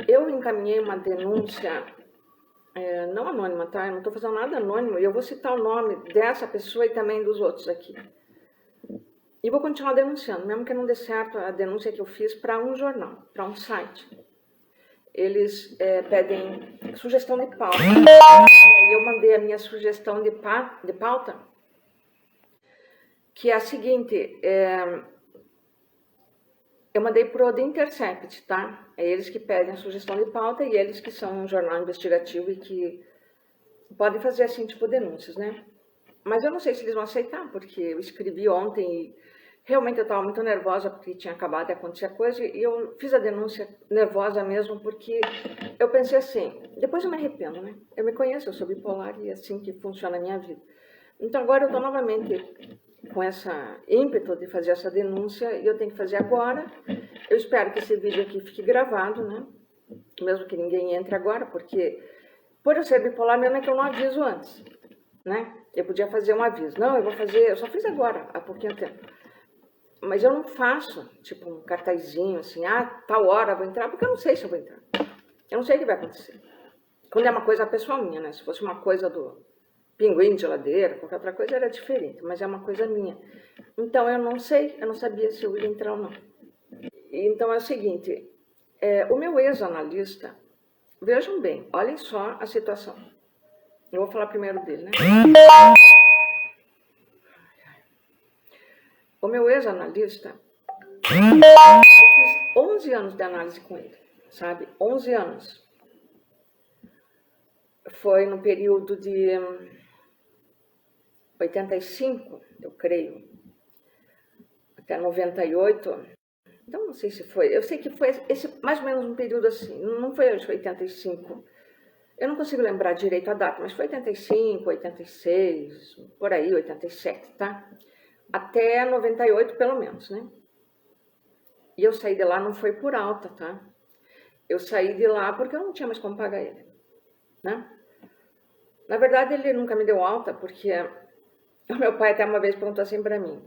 Eu encaminhei uma denúncia, não anônima, tá? Eu não estou fazendo nada anônimo, e eu vou citar o nome dessa pessoa e também dos outros aqui. E vou continuar denunciando, mesmo que não dê certo a denúncia que eu fiz para um jornal, para um site. Eles pedem sugestão de pauta. E eu mandei a minha sugestão de pauta, que é a seguinte, eu mandei para o The Intercept, tá? É eles que pedem a sugestão de pauta e eles que são um jornal investigativo e que podem fazer assim, tipo, denúncias, né? Mas eu não sei se eles vão aceitar, porque eu escrevi ontem e realmente eu estava muito nervosa porque tinha acabado de acontecer a coisa e eu fiz a denúncia nervosa mesmo porque eu pensei assim, depois eu me arrependo, né? Eu me conheço, eu sou bipolar e é assim que funciona a minha vida. Então agora eu estou novamente com essa ímpeto de fazer essa denúncia e eu tenho que fazer agora. Eu espero que esse vídeo aqui fique gravado, né? Mesmo que ninguém entre agora, porque por eu ser bipolar mesmo é que eu não aviso antes, né? Eu podia fazer um aviso. Não, eu vou fazer, eu só fiz agora, há pouquinho tempo. Mas eu não faço, tipo, um cartazinho assim, tal hora eu vou entrar, porque eu não sei se eu vou entrar. Eu não sei o que vai acontecer. Quando é uma coisa pessoal minha, né? Se fosse uma coisa do pinguim de geladeira, qualquer outra coisa era diferente, mas é uma coisa minha. Então eu não sei, eu não sabia se eu ia entrar ou não. Então é o seguinte, o meu ex-analista, vejam bem, olhem só a situação. Eu vou falar primeiro dele, né? O meu ex-analista, eu fiz 11 anos de análise com ele, sabe? 11 anos. Foi no período de 85, eu creio, até 98. Então, não sei se foi. Eu sei que foi mais ou menos um período assim. Não foi 85. Eu não consigo lembrar direito a data, mas foi 85, 86, por aí, 87, tá? Até 98, pelo menos, né? E eu saí de lá não foi por alta, tá? Eu saí de lá porque eu não tinha mais como pagar ele, né? Na verdade, ele nunca me deu alta, porque o meu pai até uma vez perguntou assim para mim,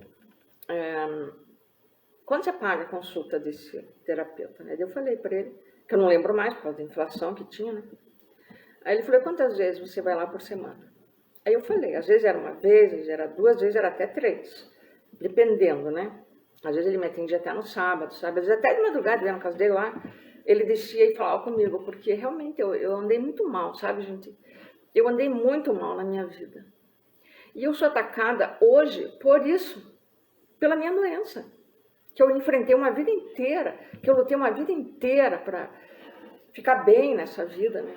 quando você paga a consulta desse terapeuta, né? Eu falei para ele, que eu não lembro mais, por causa da inflação que tinha, né? Aí ele falou, quantas vezes você vai lá por semana? Aí eu falei, às vezes era uma vez, às vezes era duas, às vezes era até três, dependendo, né? Às vezes ele me atendia até no sábado, sabe? Às vezes até de madrugada, na casa dele lá, ele descia e falava comigo, porque realmente eu andei muito mal, sabe, gente? Eu andei muito mal na minha vida. E eu sou atacada hoje por isso, pela minha doença. Que eu enfrentei uma vida inteira, que eu lutei uma vida inteira para ficar bem nessa vida, né?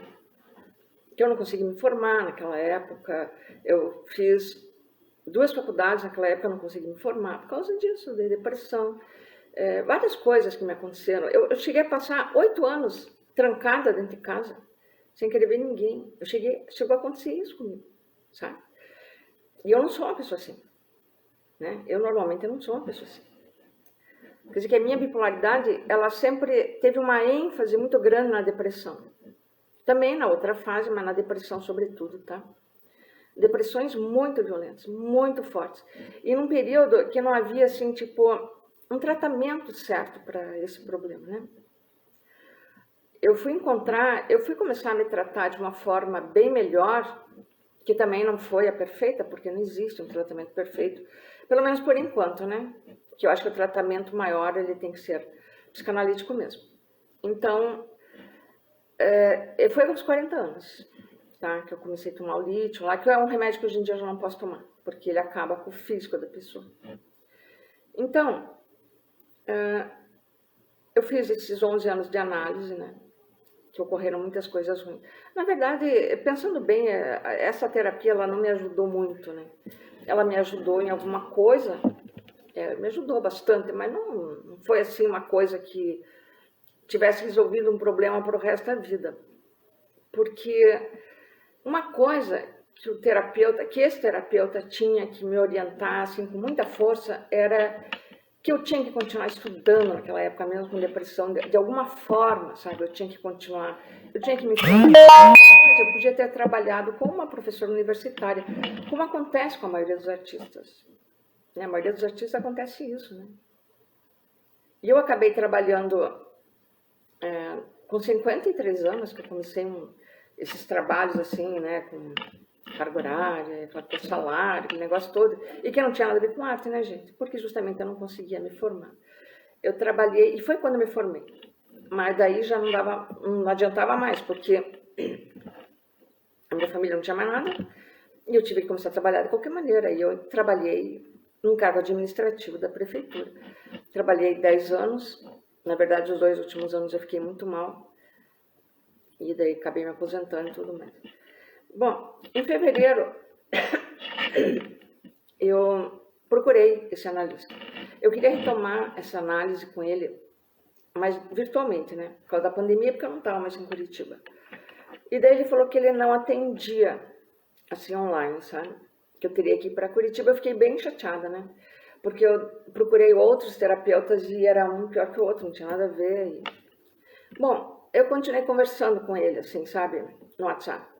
Que eu não consegui me formar naquela época, eu fiz 2 faculdades naquela época, eu não consegui me formar por causa disso, de depressão, várias coisas que me aconteceram. Eu cheguei a passar 8 anos trancada dentro de casa, sem querer ver ninguém. Chegou a acontecer isso comigo, sabe? E eu não sou uma pessoa assim, né? Eu normalmente não sou uma pessoa assim. Quer dizer que a minha bipolaridade, ela sempre teve uma ênfase muito grande na depressão. Também na outra fase, mas na depressão sobretudo, tá? Depressões muito violentas, muito fortes. E num período que não havia, assim, tipo, um tratamento certo para esse problema, né? Eu fui começar a me tratar de uma forma bem melhor, que também não foi a perfeita, porque não existe um tratamento perfeito, pelo menos por enquanto, né? Que eu acho que o tratamento maior, ele tem que ser psicanalítico mesmo. Então, foi aos 40 anos, tá? Que eu comecei a tomar o lítio lá, que é um remédio que hoje em dia eu já não posso tomar, porque ele acaba com o físico da pessoa. Então, eu fiz esses 11 anos de análise, né? Que ocorreram muitas coisas ruins. Na verdade, pensando bem, essa terapia, ela não me ajudou muito, né? Ela me ajudou em alguma coisa, me ajudou bastante, mas não foi assim uma coisa que tivesse resolvido um problema para o resto da vida. Porque uma coisa que esse terapeuta tinha que me orientar assim, com muita força era que eu tinha que continuar estudando naquela época, mesmo com depressão, de alguma forma, sabe? Eu tinha que continuar, eu tinha que me formar. Eu podia ter trabalhado como uma professora universitária, como acontece com a maioria dos artistas. A maioria dos artistas acontece isso, né? E eu acabei trabalhando com 53 anos que eu comecei esses trabalhos assim, né, com carga horária, com salário, aquele negócio todo, e que não tinha nada a ver com arte, né, gente? Porque justamente eu não conseguia me formar. Eu trabalhei, e foi quando eu me formei, mas daí já não adiantava mais, porque a minha família não tinha mais nada, e eu tive que começar a trabalhar de qualquer maneira, e eu trabalhei num cargo administrativo da prefeitura. Trabalhei 10 anos, na verdade os 2 últimos anos eu fiquei muito mal, e daí acabei me aposentando e tudo mais. Bom, em fevereiro, eu procurei esse analista. Eu queria retomar essa análise com ele, mas virtualmente, né? Por causa da pandemia, porque eu não estava mais em Curitiba. E daí ele falou que ele não atendia, assim, online, sabe? Que eu teria que ir para Curitiba. Eu fiquei bem chateada, né? Porque eu procurei outros terapeutas e era um pior que o outro, não tinha nada a ver. Bom, eu continuei conversando com ele, assim, sabe? No WhatsApp.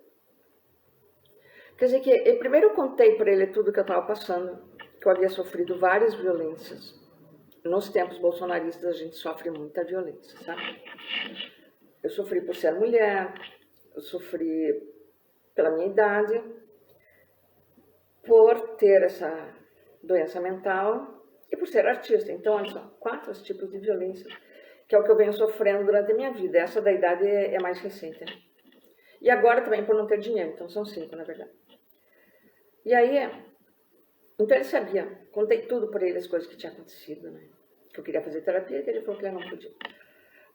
Quer dizer que, primeiro eu contei para ele tudo que eu estava passando, que eu havia sofrido várias violências. Nos tempos bolsonaristas a gente sofre muita violência, sabe? Eu sofri por ser mulher, eu sofri pela minha idade, por ter essa doença mental e por ser artista. Então, olha só, 4 tipos de violência, que é o que eu venho sofrendo durante a minha vida. Essa da idade é mais recente, né? E agora também por não ter dinheiro, então são 5, na verdade. E aí, então ele sabia, contei tudo para ele, as coisas que tinham acontecido, né? Que eu queria fazer terapia, e ele falou que ele não podia.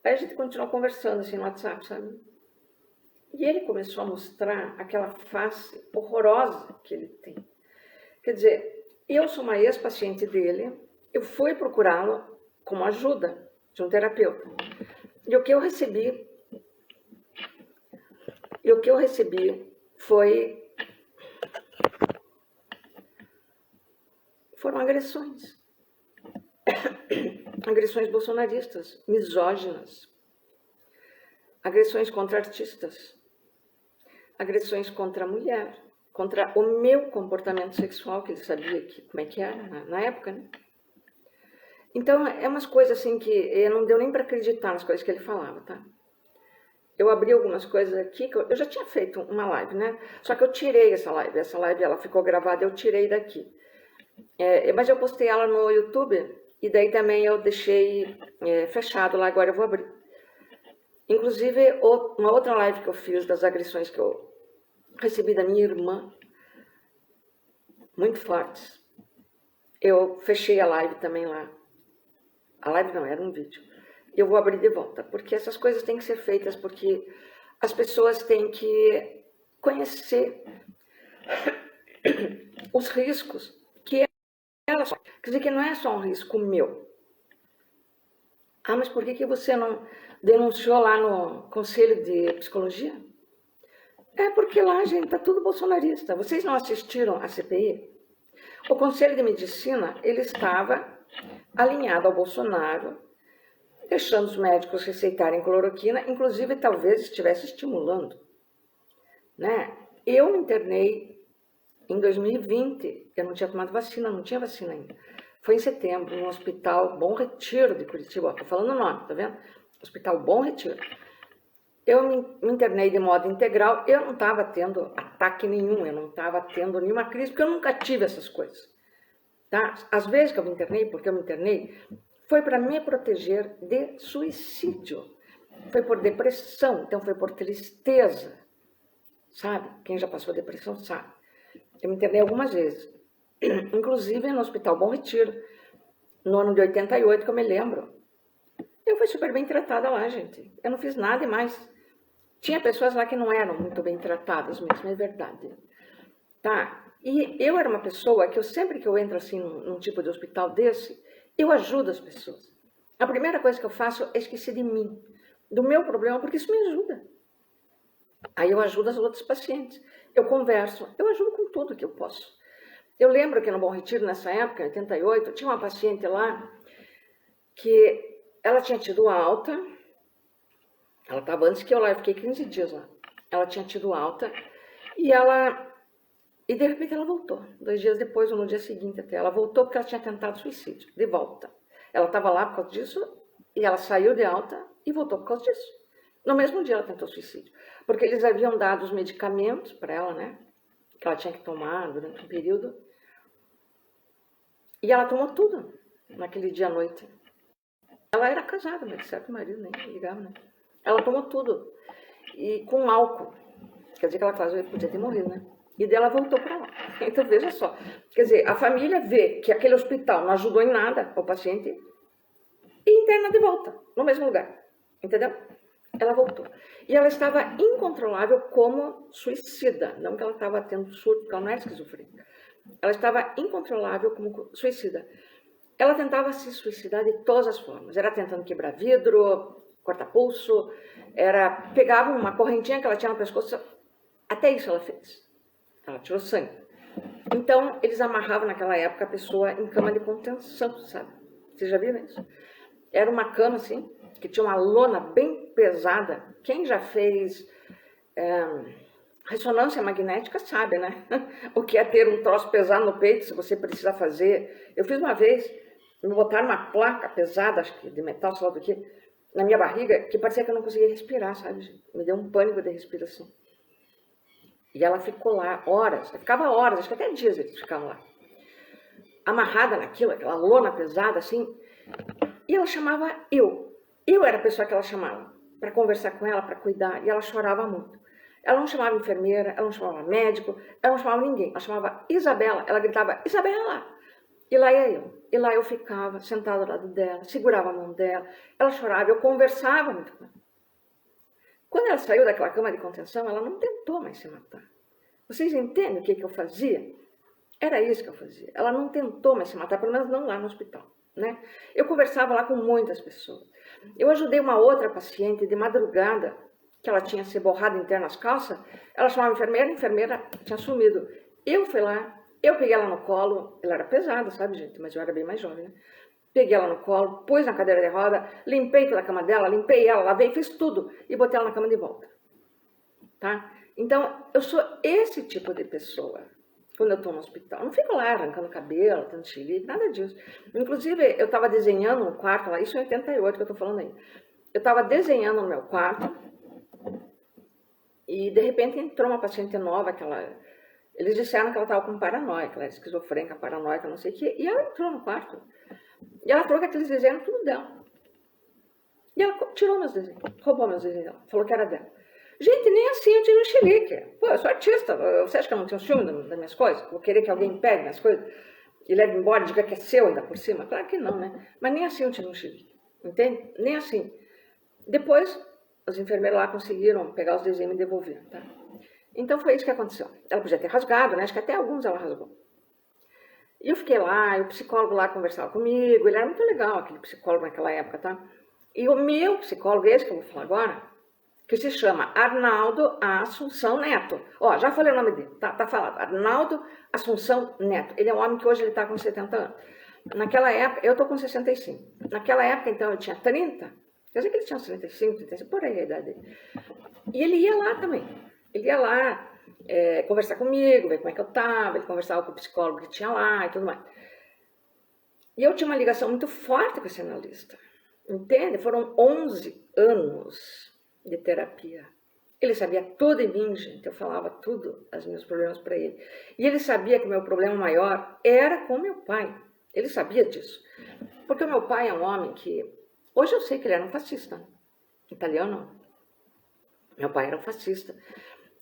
Aí a gente continuou conversando assim no WhatsApp, sabe? E ele começou a mostrar aquela face horrorosa que ele tem. Quer dizer, eu sou uma ex-paciente dele, eu fui procurá-lo como ajuda de um terapeuta. E o que eu recebi foram agressões. Agressões bolsonaristas, misóginas, agressões contra artistas, agressões contra a mulher, contra o meu comportamento sexual, que ele sabia como é que era na época, né? Então, é umas coisas assim que não deu nem para acreditar nas coisas que ele falava, tá? Eu abri algumas coisas aqui, que eu já tinha feito uma live, né? Só que eu tirei essa live ela ficou gravada, eu tirei daqui. Mas eu postei ela no YouTube, e daí também eu deixei fechado lá, agora eu vou abrir. Inclusive, uma outra live que eu fiz das agressões que eu recebi da minha irmã, muito fortes. Eu fechei a live também lá. A live não, era um vídeo. Eu vou abrir de volta, porque essas coisas têm que ser feitas, porque as pessoas têm que conhecer os riscos que elas... Quer dizer, que não é só um risco meu. Ah, mas por que você não denunciou lá no Conselho de Psicologia? É porque lá, gente, tá tudo bolsonarista. Vocês não assistiram a CPI? O Conselho de Medicina, ele estava alinhado ao Bolsonaro, deixando os médicos receitarem cloroquina, inclusive talvez estivesse estimulando, né? Eu me internei em 2020, eu não tinha tomado vacina, não tinha vacina ainda. Foi em setembro, no Hospital Bom Retiro de Curitiba, estou falando o nome, tá vendo? Hospital Bom Retiro. Eu me internei de modo integral, eu não estava tendo ataque nenhum, eu não estava tendo nenhuma crise, porque eu nunca tive essas coisas. Tá? Às vezes que eu me internei, porque eu me internei, foi para me proteger de suicídio. Foi por depressão, então foi por tristeza. Sabe? Quem já passou depressão sabe. Eu me internei algumas vezes. Inclusive no Hospital Bom Retiro, no ano de 88, que eu me lembro. Eu fui super bem tratada lá, gente. Eu não fiz nada demais. Tinha pessoas lá que não eram muito bem tratadas mesmo, é verdade. Tá? E eu era uma pessoa que sempre que eu entro assim num tipo de hospital desse, eu ajudo as pessoas. A primeira coisa que eu faço é esquecer de mim, do meu problema, porque isso me ajuda. Aí eu ajudo as outras pacientes. Eu converso, eu ajudo com tudo que eu posso. Eu lembro que no Bom Retiro, nessa época, em 88, tinha uma paciente lá que ela tinha tido alta. Ela estava antes que eu lá, eu fiquei 15 dias lá. Ela tinha tido alta e de repente ela voltou. 2 dias depois, ou no dia seguinte até, ela voltou porque ela tinha tentado suicídio, de volta. Ela estava lá por causa disso e ela saiu de alta e voltou por causa disso. No mesmo dia ela tentou suicídio, porque eles haviam dado os medicamentos para ela, né, que ela tinha que tomar durante um período, e ela tomou tudo naquele dia à noite. Ela era casada, mas certo o marido nem ligava, né? Ela tomou tudo, e com álcool, quer dizer que ela quase podia ter morrido, né? E dela voltou para lá. Então veja só, quer dizer, a família vê que aquele hospital não ajudou em nada ao paciente e interna de volta, no mesmo lugar, entendeu? Ela voltou. E ela estava incontrolável como suicida, não que ela estava tendo surto, porque ela não era esquizofrênica. Ela estava incontrolável como suicida. Ela tentava se suicidar de todas as formas. Era tentando quebrar vidro, cortar pulso, pegava uma correntinha que ela tinha no pescoço, até isso ela fez. Ela tirou sangue. Então, eles amarravam naquela época a pessoa em cama de contenção, sabe? Vocês já viram isso? Era uma cama assim, que tinha uma lona bem pesada. Quem já fez ressonância magnética sabe, né? O que é ter um troço pesado no peito, se você precisa fazer. Eu fiz uma vez, me botaram uma placa pesada, acho que de metal, sei lá do que, na minha barriga, que parecia que eu não conseguia respirar, sabe, gente? Me deu um pânico de respiração. E ela ficou lá horas, ficava horas, acho que até dias eles ficavam lá. Amarrada naquilo, aquela lona pesada assim. E ela chamava eu. Eu era a pessoa que ela chamava para conversar com ela, para cuidar. E ela chorava muito. Ela não chamava enfermeira, ela não chamava médico, ela não chamava ninguém. Ela chamava Isabela. Ela gritava, Isabela! E lá ia eu. E lá eu ficava sentada ao lado dela, segurava a mão dela. Ela chorava, eu conversava muito com ela. Quando ela saiu daquela cama de contenção, ela não tentou mais se matar. Vocês entendem o que eu fazia? Era isso que eu fazia. Ela não tentou mais se matar, pelo menos não lá no hospital, né? Eu conversava lá com muitas pessoas. Eu ajudei uma outra paciente de madrugada, que ela tinha se borrado inteira nas calças. Ela chamava a enfermeira tinha sumido. Eu fui lá, eu peguei ela no colo. Ela era pesada, sabe, gente? Mas eu era bem mais jovem, né? Peguei ela no colo, pus na cadeira de roda, limpei toda a cama dela, limpei ela, lavei, fiz tudo e botei ela na cama de volta, tá? Então, eu sou esse tipo de pessoa quando eu estou no hospital. Eu não fico lá arrancando cabelo, tendo xilique, nada disso. Inclusive, eu estava desenhando no quarto lá, isso em 88 que eu estou falando aí. Eu estava desenhando no meu quarto e, de repente, entrou uma paciente nova, eles disseram que ela estava com paranoia, que ela era esquizofrênica, paranoica, não sei o quê, e ela entrou no quarto. E ela falou que aqueles desenhos eram tudo dela. E ela tirou meus desenhos, roubou meus desenhos dela, falou que era dela. Gente, nem assim eu tive um xilique. Pô, eu sou artista, você acha que eu não tenho ciúme das minhas coisas? Vou querer que alguém pegue minhas coisas e leve embora e diga que é seu ainda por cima? Claro que não, né? Mas nem assim eu tive um xilique, entende? Nem assim. Depois, os enfermeiros lá conseguiram pegar os desenhos e me devolver, tá? Então foi isso que aconteceu. Ela podia ter rasgado, né? Acho que até alguns ela rasgou. E eu fiquei lá, e o psicólogo lá conversava comigo, ele era muito legal, aquele psicólogo naquela época, tá? E o meu psicólogo, esse que eu vou falar agora, que se chama Arnaldo Assunção Neto. Ó, já falei o nome dele, tá falado. Arnaldo Assunção Neto. Ele é um homem que hoje ele tá com 70 anos. Naquela época, eu tô com 65. Naquela época, então, eu tinha 30. Quer dizer que ele tinha uns 35, 35, por aí a idade dele. E ele ia lá também. Ele ia lá conversar comigo, ver como é que eu tava. Ele conversava com o psicólogo que tinha lá e tudo mais. E eu tinha uma ligação muito forte com esse analista. Entende? Foram 11 anos de terapia. Ele sabia tudo em mim, gente. Eu falava tudo, os meus problemas para ele. E ele sabia que o meu problema maior era com meu pai. Ele sabia disso. Porque o meu pai é um homem que... Hoje eu sei que ele era um fascista. Italiano. Meu pai era um fascista.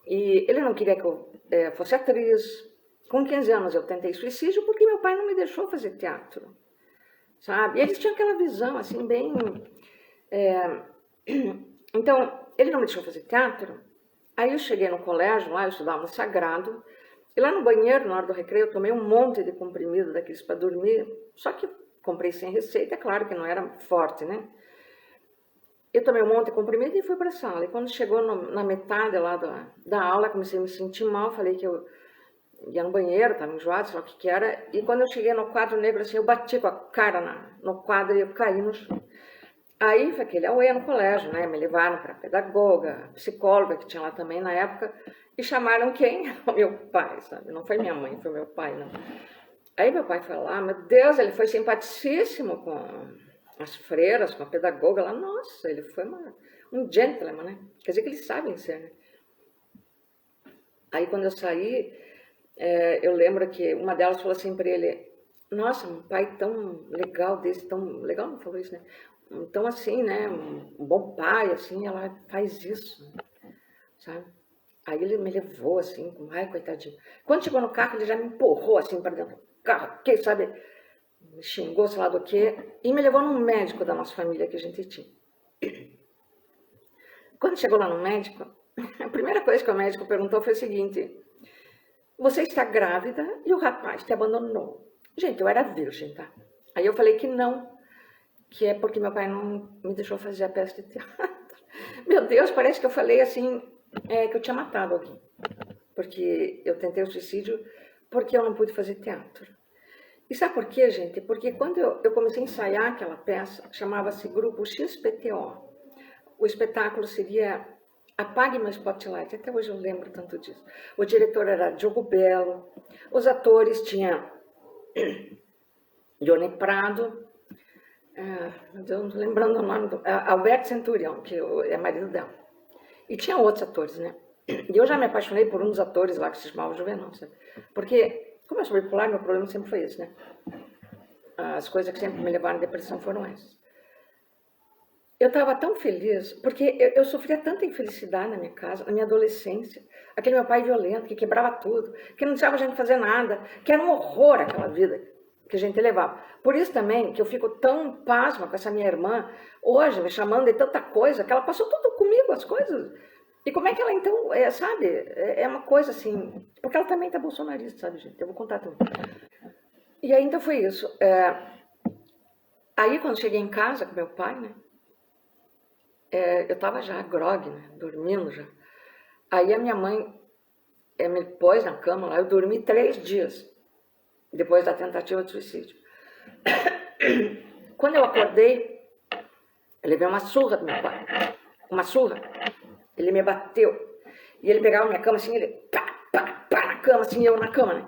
E ele não queria que eu fosse atriz. Com 15 anos eu tentei suicídio porque meu pai não me deixou fazer teatro. Sabe? E eles tinham aquela visão, assim, bem... Então, ele não me deixou fazer teatro. Aí eu cheguei no colégio, lá eu estudava no Sagrado. E lá no banheiro, na hora do recreio, eu tomei um monte de comprimido daqueles para dormir. Só que comprei sem receita, é claro que não era forte, né? Eu tomei um monte de comprimido e fui para a sala. E quando chegou na metade lá da aula, comecei a me sentir mal. Falei que eu ia no banheiro, estava enjoado, sei lá o que era. E quando eu cheguei no quadro negro, assim, eu bati com a cara no quadro e eu caí no chão. Aí foi aquele auê no colégio, né? Me levaram para pedagoga, psicóloga, que tinha lá também na época, e chamaram quem? O meu pai, sabe? Não foi minha mãe, foi meu pai, não. Aí meu pai foi lá, meu Deus, ele foi simpaticíssimo as freiras, com a pedagoga lá, nossa, ele foi um gentleman, né? Quer dizer que eles sabem ser, né? Aí quando eu saí, eu lembro que uma delas falou assim para ele, nossa, um pai tão legal desse, tão legal, não falou isso, né? Então assim, né, um bom pai, assim, ela faz isso, sabe? Aí ele me levou assim, ai, coitadinho. Quando chegou no carro, ele já me empurrou assim para dentro do carro, que sabe, me xingou, sei lá do que, e me levou num médico da nossa família que a gente tinha. Quando chegou lá no médico, a primeira coisa que o médico perguntou foi o seguinte, você está grávida e o rapaz te abandonou. Gente, eu era virgem, tá? Aí eu falei que não, que é porque meu pai não me deixou fazer a peça de teatro. Meu Deus, parece que eu falei assim, que eu tinha matado alguém. Porque eu tentei o suicídio porque eu não pude fazer teatro. E sabe por quê, gente? Porque quando eu comecei a ensaiar aquela peça, chamava-se Grupo XPTO. O espetáculo seria Apague Meu Spotlight. Até hoje eu lembro tanto disso. O diretor era Diogo Belo. Os atores tinham Johnny Prado. Não estou lembrando o nome do... Alberto Centurião, que é marido dela. E tinha outros atores, né? E eu já me apaixonei por um dos atores lá que se chamava Juvenal, sabe? Porque, como eu sou bipolar, meu problema sempre foi esse, né? As coisas que sempre me levaram à depressão foram essas. Eu estava tão feliz, porque eu sofria tanta infelicidade na minha casa, na minha adolescência. Aquele meu pai violento, que quebrava tudo, que não deixava a gente fazer nada, que era um horror aquela vida que a gente levava. Por isso também que eu fico tão pasma com essa minha irmã, hoje, me chamando de tanta coisa, que ela passou tudo comigo, as coisas. E como é que ela, então, sabe, é uma coisa assim, porque ela também tá bolsonarista, sabe, gente? Eu vou contar tudo. E aí, então, foi isso. Aí, quando cheguei em casa com meu pai, né, eu tava já grogue, né, dormindo já. Aí a minha mãe me pôs na cama lá, eu dormi 3 dias, depois da tentativa de suicídio. Quando eu acordei, eu levei uma surra do meu pai, uma surra. Ele me bateu. E ele pegava minha cama assim, ele pá, na cama, assim, eu na cama, né?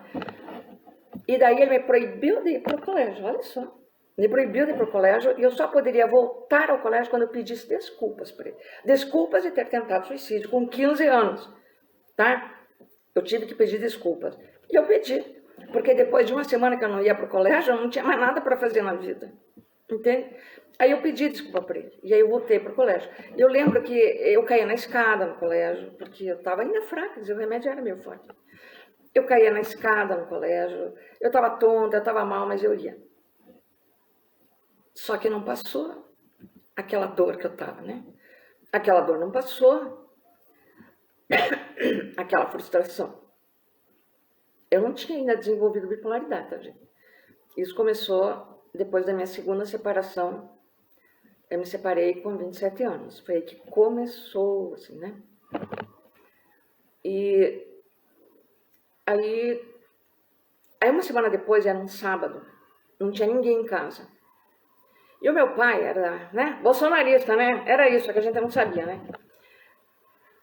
E daí ele me proibiu de ir para o colégio, olha só. Me proibiu de ir para o colégio e eu só poderia voltar ao colégio quando eu pedisse desculpas para ele. Desculpas de ter tentado suicídio com 15 anos, tá? Eu tive que pedir desculpas. E eu pedi, porque depois de uma semana que eu não ia para o colégio, eu não tinha mais nada para fazer na vida, entende? Aí eu pedi desculpa para ele, e aí eu voltei para o colégio. Eu lembro que eu caía na escada no colégio, porque eu estava ainda fraca, o remédio era meu forte. Eu caía na escada no colégio, eu estava tonta, eu estava mal, mas eu ia. Só que não passou aquela dor que eu estava, né? Aquela dor não passou, aquela frustração. Eu não tinha ainda desenvolvido bipolaridade, tá, gente? Isso começou depois da minha segunda separação. Eu me separei com 27 anos. Foi aí que começou, assim, né? E aí uma semana depois, era um sábado, não tinha ninguém em casa. E o meu pai era, né, bolsonarista, né? Era isso que a gente não sabia, né?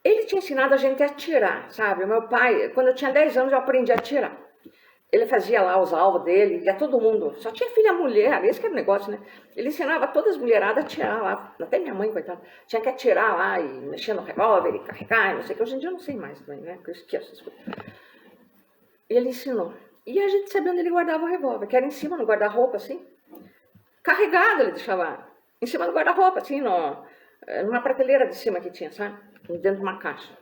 Ele tinha ensinado a gente a atirar, sabe? O meu pai, quando eu tinha 10 anos, eu aprendi a atirar. Ele fazia lá os alvos dele, ia todo mundo, só tinha filha mulher, esse que era o negócio, né? Ele ensinava todas as mulheradas a atirar lá, até minha mãe, coitada, tinha que atirar lá e mexer no revólver e carregar, não sei o que, hoje em dia eu não sei mais também, né? Porque eu esqueço essas coisas. E ele ensinou. E a gente sabia onde ele guardava o revólver, que era em cima, no guarda-roupa, assim. Carregado ele deixava, em cima do guarda-roupa, assim, numa prateleira de cima que tinha, sabe? Dentro de uma caixa.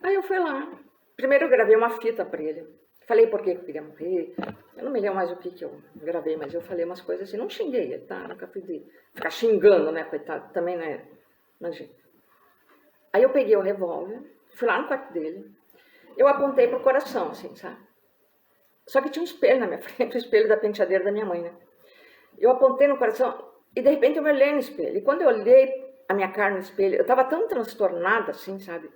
Aí eu fui lá. Primeiro eu gravei uma fita para ele. Falei por que eu queria morrer. Eu não me lembro mais o que eu gravei, mas eu falei umas coisas assim. Não xinguei ele, tá? Nunca fui de ficar xingando, né, coitado? Também, né? Imagina. Aí eu peguei o revólver, fui lá no quarto dele. Eu apontei pro coração, assim, sabe? Só que tinha um espelho na minha frente, o espelho da penteadeira da minha mãe, né? Eu apontei no coração e de repente eu me olhei no espelho. E quando eu olhei a minha cara no espelho, eu estava tão transtornada, assim, sabe?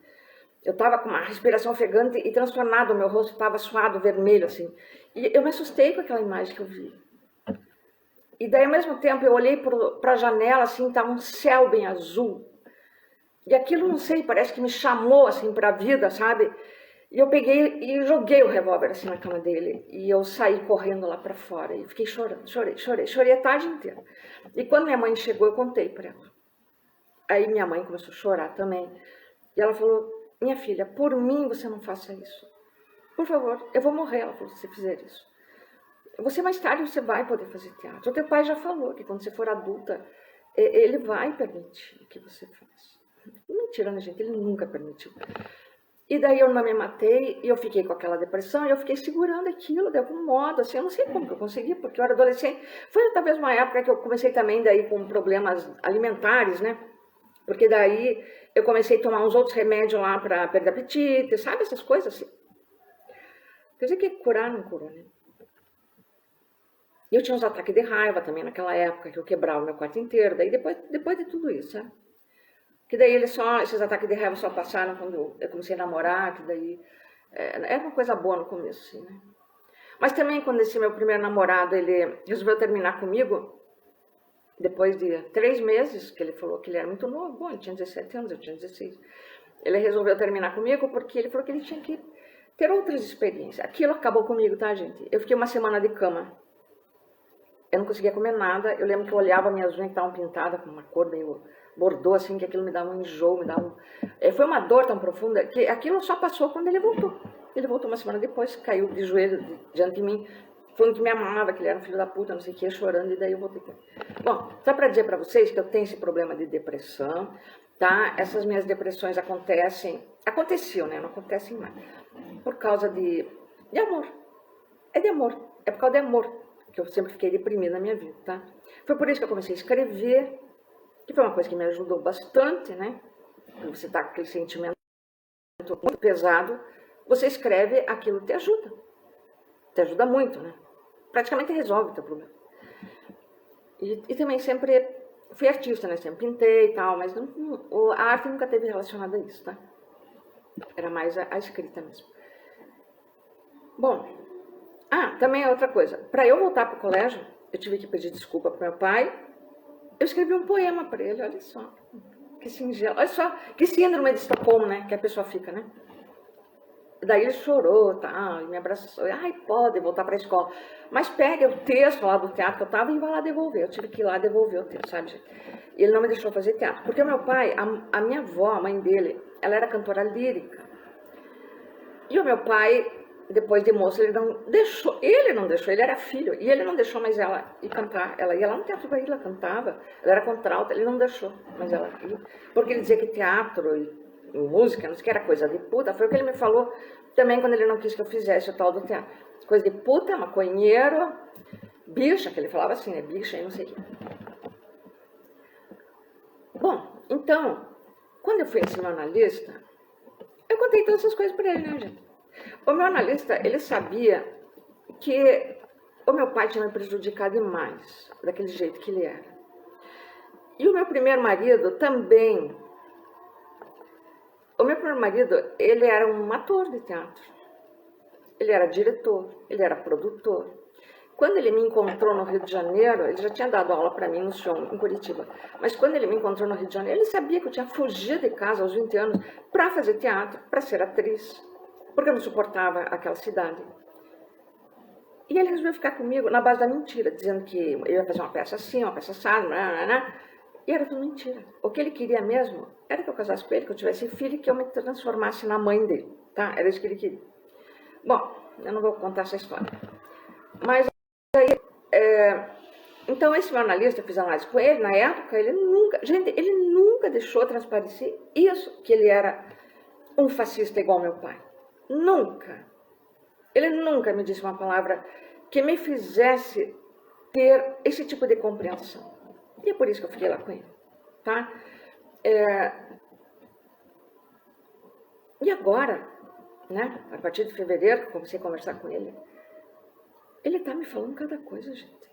Eu estava com uma respiração ofegante e transtornada, o meu rosto estava suado, vermelho, assim. E eu me assustei com aquela imagem que eu vi. E daí, ao mesmo tempo, eu olhei para a janela, assim, estava um céu bem azul. E aquilo, não sei, parece que me chamou, assim, para a vida, sabe? E eu peguei e joguei o revólver assim na cama dele. E eu saí correndo lá pra fora. E fiquei chorando, chorei a tarde inteira. E quando minha mãe chegou, eu contei pra ela. Aí minha mãe começou a chorar também. E ela falou, minha filha, por mim você não faça isso. Por favor, eu vou morrer, ela falou, se você fizer isso. Você mais tarde você vai poder fazer teatro. O teu pai já falou que quando você for adulta, ele vai permitir que você faça. Mentira, né, gente? Ele nunca permitiu. E daí eu não me matei, e eu fiquei com aquela depressão, e eu fiquei segurando aquilo de algum modo, assim, eu não sei como que eu consegui, porque eu era adolescente. Foi talvez uma época que eu comecei também daí com problemas alimentares, né? Porque daí eu comecei a tomar uns outros remédios lá para perder apetite, sabe? Essas coisas assim. Quer dizer que curar não curou, né? E eu tinha uns ataques de raiva também naquela época, que eu quebrava o meu quarto inteiro, daí depois de tudo isso, sabe? Que daí esses ataques de raiva só passaram quando eu comecei a namorar, que daí era uma coisa boa no começo, assim, né? Mas também quando esse meu primeiro namorado, ele resolveu terminar comigo, depois de 3 meses, que ele falou que ele era muito novo, bom, ele tinha 17 anos, eu tinha 16. Ele resolveu terminar comigo porque ele falou que ele tinha que ter outras experiências. Aquilo acabou comigo, tá, gente? Eu fiquei uma semana de cama. Eu não conseguia comer nada. Eu lembro que eu olhava minhas unhas que estavam pintadas com uma cor meio bordô, assim, que aquilo me dava um enjoo, me dava um... Foi uma dor tão profunda que aquilo só passou quando ele voltou. Ele voltou uma semana depois, caiu de joelho diante de mim, falando que me amava, que ele era um filho da puta, não sei o que, chorando, e daí eu voltei com ele. Bom, só para dizer para vocês que eu tenho esse problema de depressão, tá? Essas minhas depressões aconteciam, né? Não acontecem mais. Por causa de amor. É de amor. É por causa de amor que eu sempre fiquei deprimida na minha vida, tá? Foi por isso que eu comecei a escrever, que foi uma coisa que me ajudou bastante, né? Quando você tá com aquele sentimento muito pesado, você escreve, aquilo te ajuda muito, né? Praticamente resolve o teu problema. E também sempre fui artista, né? Sempre pintei e tal, mas a arte nunca teve relacionada a isso, tá? Era mais a escrita mesmo. Bom, também é outra coisa. Para eu voltar para o colégio, eu tive que pedir desculpa para meu pai. Eu escrevi um poema para ele, olha só. Que singelo. Olha só, que síndrome de Estocolmo, né? Que a pessoa fica, né? Daí ele chorou, tá? Me abraçou. Ai, pode voltar para a escola. Mas pega o texto lá do teatro que eu estava e vai lá devolver. Eu tive que ir lá devolver o texto, sabe, gente? E ele não me deixou fazer teatro. Porque o meu pai, a minha avó, a mãe dele, ela era cantora lírica. E o meu pai, depois de moço, ele não deixou, ele era filho, e ele não deixou mais ela ir cantar. Ela ia lá no Teatro Bahia, ela cantava, ela era contralta, ele não deixou mais ela ir. Porque ele dizia que teatro e música, não sei o que, era coisa de puta. Foi o que ele me falou também quando ele não quis que eu fizesse o tal do teatro. Coisa de puta, maconheiro, bicha, que ele falava assim, né? Bicha e não sei o que. Bom, então, quando eu fui esse meu analista, eu contei todas essas coisas para ele, né, gente? O meu analista, ele sabia que o meu pai tinha me prejudicado demais, daquele jeito que ele era. E o meu primeiro marido também. O meu primeiro marido, ele era um ator de teatro. Ele era diretor, ele era produtor. Quando ele me encontrou no Rio de Janeiro, ele já tinha dado aula para mim no show em Curitiba, mas quando ele me encontrou no Rio de Janeiro, ele sabia que eu tinha fugido de casa aos 20 anos para fazer teatro, para ser atriz, porque eu não suportava aquela cidade. E ele resolveu ficar comigo na base da mentira, dizendo que eu ia fazer uma peça assim, uma peça assada, e era tudo mentira. O que ele queria mesmo era que eu casasse com ele, que eu tivesse filho e que eu me transformasse na mãe dele, tá? Era isso que ele queria. Bom, eu não vou contar essa história. Mas aí, então esse meu analista, eu fiz análise com ele, na época, ele nunca deixou transparecer isso, que ele era um fascista igual meu pai. Nunca. Ele nunca me disse uma palavra que me fizesse ter esse tipo de compreensão. E é por isso que eu fiquei lá com ele, tá? E agora, né, a partir de fevereiro, que eu comecei a conversar com ele, ele tá me falando cada coisa, gente.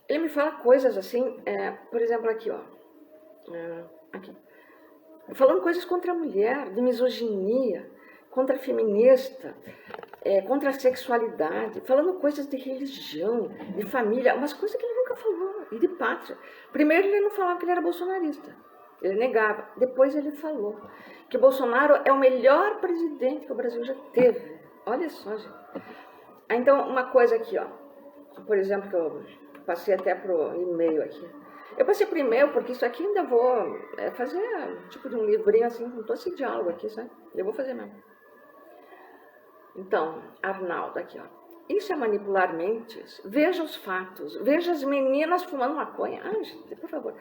Ele me fala coisas assim, por exemplo, aqui, ó. Aqui. Falando coisas contra a mulher, de misoginia, contra a feminista, contra a sexualidade, falando coisas de religião, de família, umas coisas que ele nunca falou, e de pátria. Primeiro, ele não falava que ele era bolsonarista. Ele negava. Depois ele falou que Bolsonaro é o melhor presidente que o Brasil já teve. Olha só, gente. Então, uma coisa aqui, ó. Por exemplo, que eu passei até pro e-mail aqui. Eu passei pro e-mail porque isso aqui ainda vou fazer tipo de um livrinho assim, com todo esse diálogo aqui, sabe? Eu vou fazer mesmo. Então, Arnaldo, aqui, ó. Isso é manipular mentes? Veja os fatos. Veja as meninas fumando maconha. Ah, gente, por favor.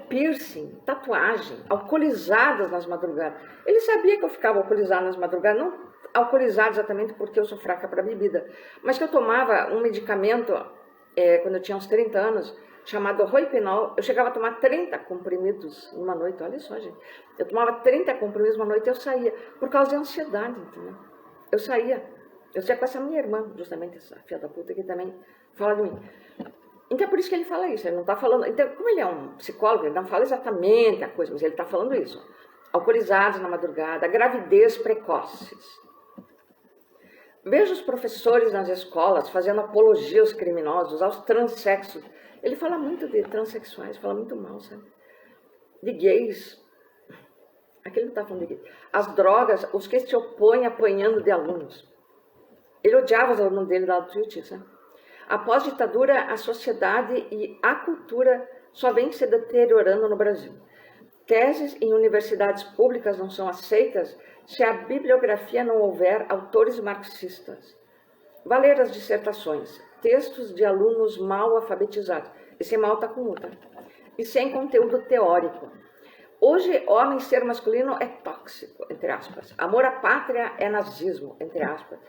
Piercing, tatuagem, alcoolizadas nas madrugadas. Ele sabia que eu ficava alcoolizada nas madrugadas, não alcoolizada exatamente porque eu sou fraca para bebida, mas que eu tomava um medicamento, quando eu tinha uns 30 anos, chamado Roipinol. Eu chegava a tomar 30 comprimidos numa noite. Olha só, gente. Eu tomava 30 comprimidos numa noite e eu saía, por causa de ansiedade, entendeu? Eu saía com essa minha irmã, justamente, essa filha da puta que também fala de mim. Então é por isso que ele fala isso, ele não está falando... Então, como ele é um psicólogo, ele não fala exatamente a coisa, mas ele está falando isso. Alcoolizados na madrugada, gravidez precoces. Veja os professores nas escolas fazendo apologia aos criminosos, aos transexos. Ele fala muito de transexuais, fala muito mal, sabe? De gays. Aqui ele não está falando de gays. As drogas, os que se opõem apanhando de alunos. Ele odiava os alunos dele da justiça. Após a ditadura, a sociedade e a cultura só vem se deteriorando no Brasil. Teses em universidades públicas não são aceitas se a bibliografia não houver autores marxistas. Valer as dissertações, textos de alunos mal alfabetizados. Esse mal está com luta. E sem conteúdo teórico. Hoje, homem ser masculino é tóxico, entre aspas. Amor à pátria é nazismo, entre aspas.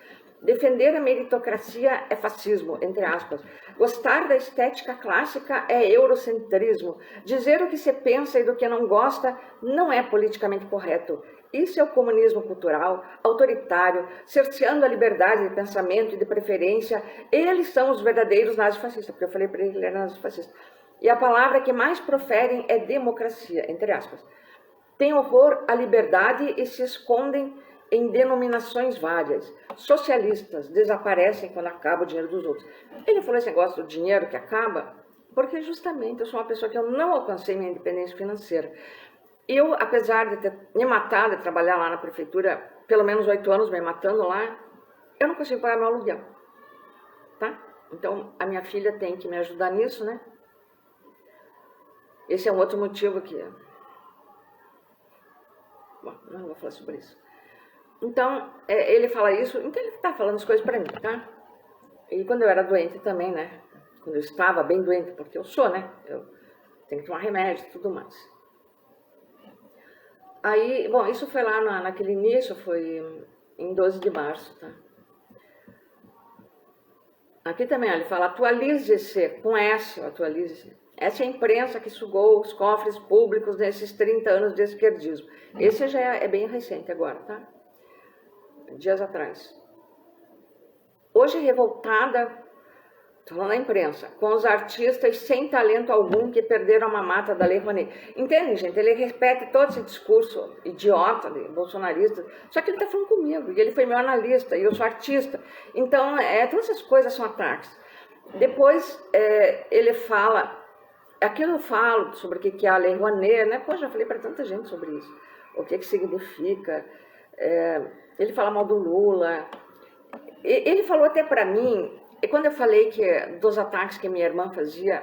Defender a meritocracia é fascismo, entre aspas. Gostar da estética clássica é eurocentrismo. Dizer o que se pensa e do que não gosta não é politicamente correto. Isso é o comunismo cultural, autoritário, cerceando a liberdade de pensamento e de preferência. Eles são os verdadeiros nazifascistas, porque eu falei para ele que ele era nazifascista. E a palavra que mais proferem é democracia, entre aspas. Tem horror à liberdade e se escondem em denominações várias. Socialistas desaparecem quando acaba o dinheiro dos outros. Ele falou esse negócio do dinheiro que acaba, porque justamente eu sou uma pessoa que eu não alcancei minha independência financeira. Eu, apesar de ter me matado de trabalhar lá na prefeitura, pelo menos 8 anos me matando lá, eu não consigo pagar meu aluguel. Tá? Então, a minha filha tem que me ajudar nisso, né? Esse é um outro motivo que... Bom, não vou falar sobre isso. Então, ele fala isso, então ele está falando as coisas para mim, tá? E quando eu era doente também, né? Quando eu estava bem doente, porque eu sou, né? Eu tenho que tomar remédio e tudo mais. Aí, bom, isso foi lá naquele início, foi em 12 de março, tá? Aqui também, ó, ele fala, atualize-se, com S, atualize-se. Essa é a imprensa que sugou os cofres públicos nesses 30 anos de esquerdismo. Esse já é bem recente agora, tá? Dias atrás. Hoje revoltada, estou falando da imprensa, com os artistas sem talento algum que perderam a mamata da Lei Rouanet. Entende, gente? Ele repete todo esse discurso idiota de bolsonarista, só que ele está falando comigo, e ele foi meu analista, e eu sou artista. Então, todas essas coisas são ataques. Depois, ele fala, aqui eu falo sobre o que é a Lei Rouanet, né? Pô, já falei para tanta gente sobre isso. O que significa... ele fala mal do Lula. Ele falou até para mim, e quando eu falei dos ataques que minha irmã fazia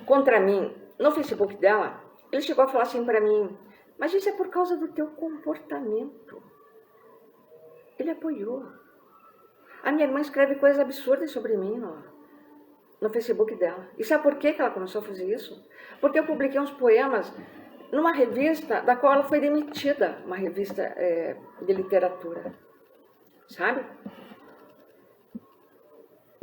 contra mim no Facebook dela, ele chegou a falar assim para mim, mas isso é por causa do teu comportamento. Ele apoiou. A minha irmã escreve coisas absurdas sobre mim no Facebook dela. E sabe por que ela começou a fazer isso? Porque eu publiquei uns poemas numa revista da qual ela foi demitida, uma revista de literatura, sabe?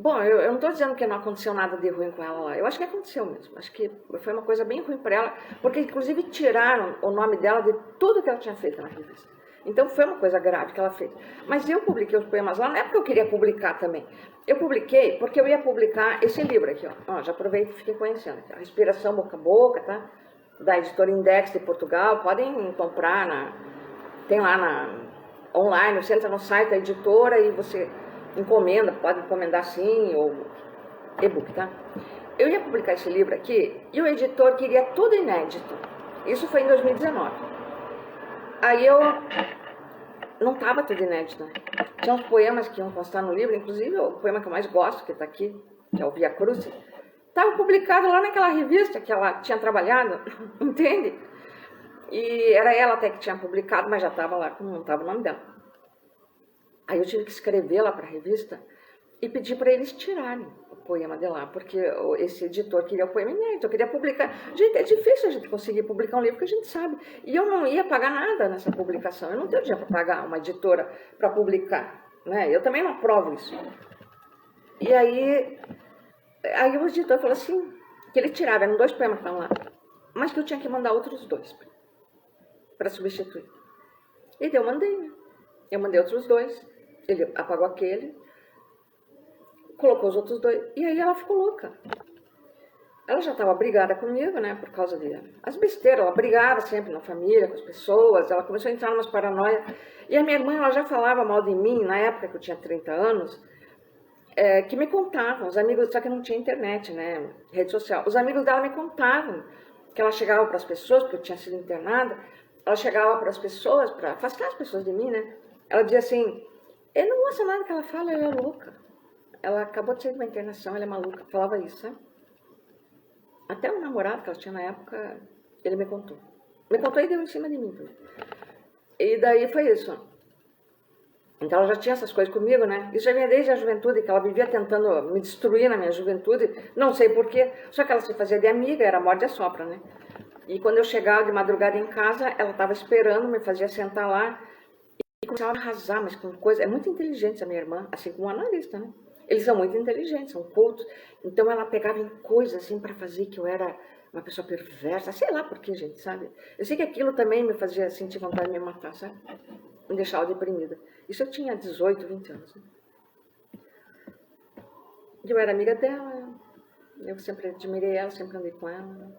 Bom, eu não estou dizendo que não aconteceu nada de ruim com ela lá, eu acho que aconteceu mesmo, acho que foi uma coisa bem ruim para ela, porque inclusive tiraram o nome dela de tudo que ela tinha feito na revista. Então foi uma coisa grave que ela fez. Mas eu publiquei os poemas lá, não é porque eu queria publicar também. Eu publiquei porque eu ia publicar esse livro aqui, ó. Já aproveito e fiquei conhecendo. A Respiração Boca a Boca, tá? Da editora Index de Portugal, podem comprar, tem lá online, você entra no site da editora e você encomenda, pode encomendar sim, ou e-book, tá? Eu ia publicar esse livro aqui e o editor queria tudo inédito. Isso foi em 2019. Aí eu não estava tudo inédito, né? Tinha uns poemas que iam constar no livro, inclusive o poema que eu mais gosto, que está aqui, que é o Via Crucis, estava publicado lá naquela revista que ela tinha trabalhado, entende? E era ela até que tinha publicado, mas já estava lá, não estava o nome dela. Aí eu tive que escrever lá para a revista e pedir para eles tirarem o poema de lá, porque esse editor queria o poema inédito, eu queria publicar. Gente, é difícil a gente conseguir publicar um livro que a gente sabe. E eu não ia pagar nada nessa publicação, eu não tenho dinheiro para pagar uma editora para publicar, né? Eu também não aprovo isso. E aí o editor falou assim, que ele tirava, eram 2 poemas que estavam lá, mas que eu tinha que mandar outros 2 para substituir. E daí eu mandei, né? Eu mandei outros 2, ele apagou aquele, colocou os outros 2, e aí ela ficou louca. Ela já estava brigada comigo, né, por causa as besteiras, ela brigava sempre na família, com as pessoas, ela começou a entrar em umas paranoias. E a minha irmã, ela já falava mal de mim, na época que eu tinha 30 anos, que me contavam, os amigos, só que não tinha internet, né, rede social. Os amigos dela me contavam que ela chegava para as pessoas, porque eu tinha sido internada, ela chegava para as pessoas, para afastar as pessoas de mim, né, ela dizia assim, eu não gosto nada que ela fala, ela é louca. Ela acabou de sair de uma internação, ela é maluca, falava isso, né? Até o namorado que ela tinha na época, ele me contou. Me contou e deu em cima de mim. E daí foi isso. Então ela já tinha essas coisas comigo, né? Isso já vinha desde a juventude, que ela vivia tentando me destruir na minha juventude, não sei porquê, só que ela se fazia de amiga, era morde a sopra, né? E quando eu chegava de madrugada em casa, ela estava esperando, me fazia sentar lá e começava a arrasar, mas com coisa. É muito inteligente a minha irmã, assim como a analista, né? Eles são muito inteligentes, são cultos. Então ela pegava em coisas assim para fazer que eu era uma pessoa perversa, sei lá por quê, gente, sabe? Eu sei que aquilo também me fazia sentir vontade de me matar, sabe? Me deixava deprimida. Isso eu tinha 18, 20 anos. Né? E eu era amiga dela, eu sempre admirei ela, sempre andei com ela.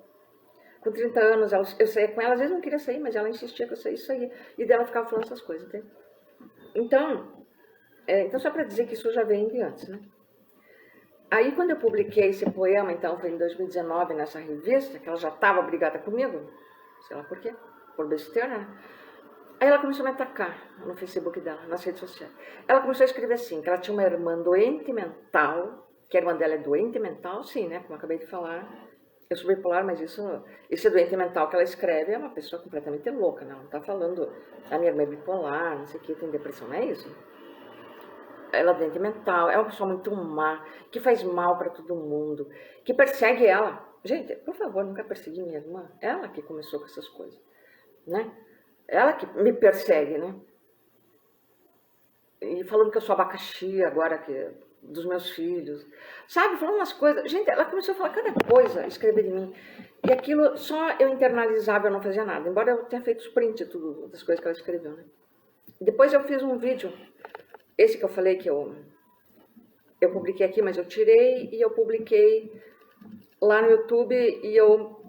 Com 30 anos eu saía com ela, às vezes não queria sair, mas ela insistia que eu saía. E dela ficava falando essas coisas, entende? Então só para dizer que isso já vem de antes, né? Aí, quando eu publiquei esse poema, então, foi em 2019, nessa revista, que ela já estava brigada comigo, sei lá por quê, por besteira, né? Aí ela começou a me atacar no Facebook dela, nas redes sociais. Ela começou a escrever assim, que ela tinha uma irmã doente mental, que a irmã dela é doente mental, sim, né, como eu acabei de falar. Eu sou bipolar, mas esse doente mental que ela escreve é uma pessoa completamente louca, né? Ela não está falando, a minha irmã é bipolar, não sei o que, tem depressão, não é isso? Ela é doente mental, é uma pessoa muito má, que faz mal para todo mundo, que persegue ela. Gente, por favor, nunca persegui minha irmã. Ela que começou com essas coisas, né? Ela que me persegue, né? E falando que eu sou abacaxi agora, dos meus filhos. Sabe, falando umas coisas. Gente, ela começou a falar cada coisa, escrever de mim. E aquilo, só eu internalizava, eu não fazia nada. Embora eu tenha feito os print tudo das coisas que ela escreveu, né? Depois eu fiz um vídeo. Esse que eu falei que eu publiquei aqui, mas eu tirei e eu publiquei lá no YouTube e eu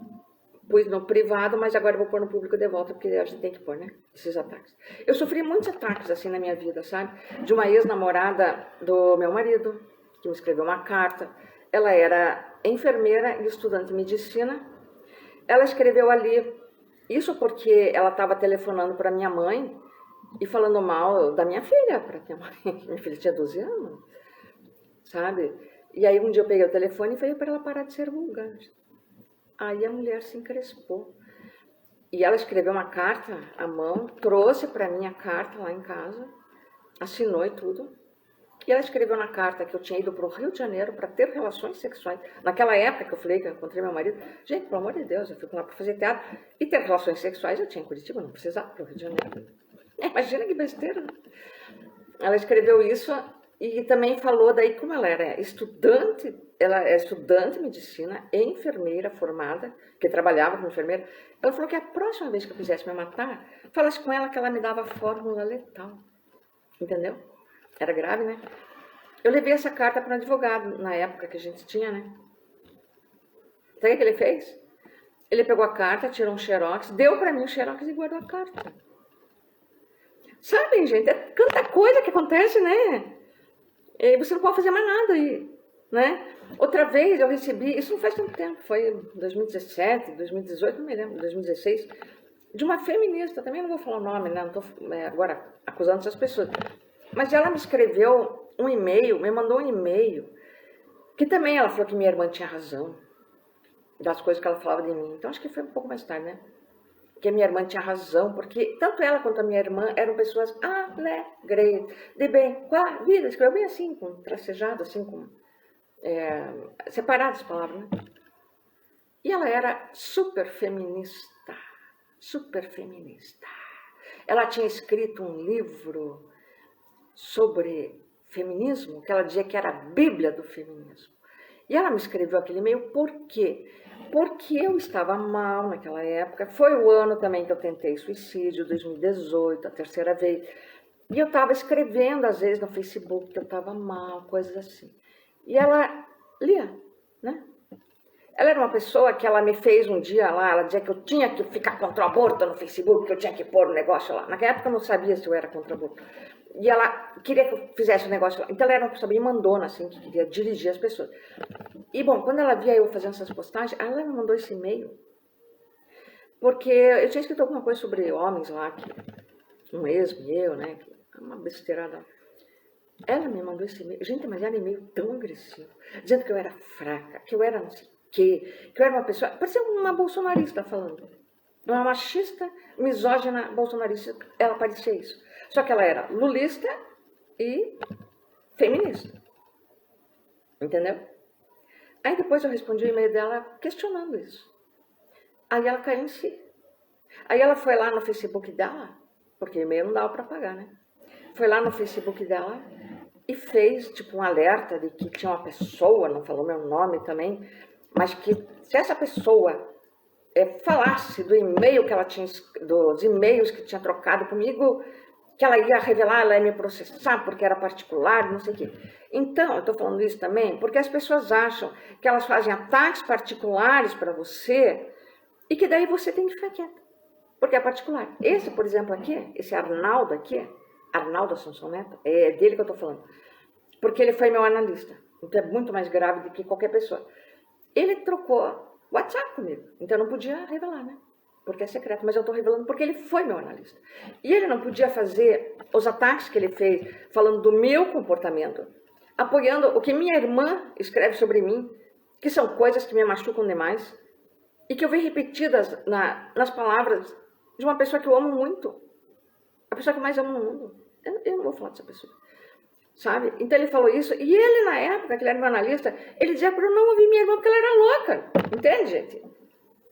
pus no privado, mas agora eu vou pôr no público de volta, porque a gente tem que pôr, né? Esses ataques. Eu sofri muitos ataques assim na minha vida, sabe? De uma ex-namorada do meu marido, que me escreveu uma carta. Ela era enfermeira e estudante de medicina. Ela escreveu ali, isso porque ela estava telefonando para minha mãe, e falando mal da minha filha, para minha mãe. Minha filha tinha 12 anos, sabe? E aí um dia eu peguei o telefone e falei para ela parar de ser vulgar. Aí a mulher se encrespou. E ela escreveu uma carta à mão, trouxe para mim a carta lá em casa, assinou e tudo. E ela escreveu na carta que eu tinha ido para o Rio de Janeiro para ter relações sexuais. Naquela época que eu falei que eu encontrei meu marido, gente, pelo amor de Deus, eu fui lá para fazer teatro. E ter relações sexuais eu tinha em Curitiba, não precisava para o Rio de Janeiro. Imagina que besteira. Ela escreveu isso e também falou daí como ela era estudante, ela é estudante de medicina e enfermeira formada, que trabalhava como enfermeira. Ela falou que a próxima vez que eu quisesse me matar, falasse com ela que ela me dava fórmula letal. Entendeu? Era grave, né? Eu levei essa carta para um advogado na época que a gente tinha, né? Sabe o que ele fez? Ele pegou a carta, tirou um xerox, deu para mim o xerox e guardou a carta. Sabem, gente, é tanta coisa que acontece, né? E você não pode fazer mais nada aí, né? Outra vez eu recebi, isso não faz tanto tempo, foi em 2017, 2018, não me lembro, 2016, de uma feminista, também não vou falar o nome, né? Não estou agora acusando essas pessoas. Mas ela me escreveu um e-mail, me mandou um e-mail, que também ela falou que minha irmã tinha razão, das coisas que ela falava de mim. Então acho que foi um pouco mais tarde, né? Que a minha irmã tinha razão, porque tanto ela quanto a minha irmã eram pessoas alegres, de bem, com a vida, escreveu bem assim, com tracejado, assim, com separadas as palavras, né? E ela era super feminista, super feminista. Ela tinha escrito um livro sobre feminismo, que ela dizia que era a Bíblia do feminismo. E ela me escreveu aquele e-mail por quê? Porque eu estava mal naquela época. Foi o ano também que eu tentei suicídio, 2018, a terceira vez. E eu estava escrevendo, às vezes, no Facebook, que eu estava mal, coisas assim. E ela lia, né? Ela era uma pessoa que ela me fez um dia lá, ela dizia que eu tinha que ficar contra o aborto no Facebook, que eu tinha que pôr um negócio lá. Naquela época eu não sabia se eu era contra o aborto. E ela queria que eu fizesse um negócio lá. Então ela era uma pessoa bem mandona, assim, que queria dirigir as pessoas. E bom, quando ela via eu fazendo essas postagens, ela me mandou esse e-mail. Porque eu tinha escrito alguma coisa sobre homens lá, que um ex meu, né? Uma besteirada. Ela me mandou esse e-mail. Gente, mas era um e-mail tão agressivo. Dizendo que eu era fraca, que eu era não sei o quê, que eu era uma pessoa... Parecia uma bolsonarista falando. Uma machista, misógina, bolsonarista. Ela parecia isso. Só que ela era lulista e feminista. Entendeu? Aí depois eu respondi o e-mail dela questionando isso. Aí ela caiu em si. Aí ela foi lá no Facebook dela, porque o e-mail não dava para pagar, né? Foi lá no Facebook dela e fez tipo um alerta de que tinha uma pessoa, não falou meu nome também, mas que se essa pessoa falasse do e-mail que ela tinha, dos e-mails que tinha trocado comigo, que ela ia revelar, ela ia me processar porque era particular, não sei o quê. Então, eu estou falando isso também porque as pessoas acham que elas fazem ataques particulares para você e que daí você tem que ficar quieta, porque é particular. Esse, por exemplo, aqui, esse Arnaldo aqui, Arnaldo Assunção Neto, é dele que eu estou falando, porque ele foi meu analista, então é muito mais grave do que qualquer pessoa. Ele trocou WhatsApp comigo, então eu não podia revelar, né? Porque é secreto, mas eu estou revelando porque ele foi meu analista. E ele não podia fazer os ataques que ele fez, falando do meu comportamento, apoiando o que minha irmã escreve sobre mim, que são coisas que me machucam demais, e que eu vi repetidas nas palavras de uma pessoa que eu amo muito, a pessoa que eu mais amo no mundo. Eu não vou falar dessa pessoa, sabe? Então ele falou isso, e ele na época, que ele era meu analista, ele dizia para eu não ouvir minha irmã porque ela era louca, entende, gente?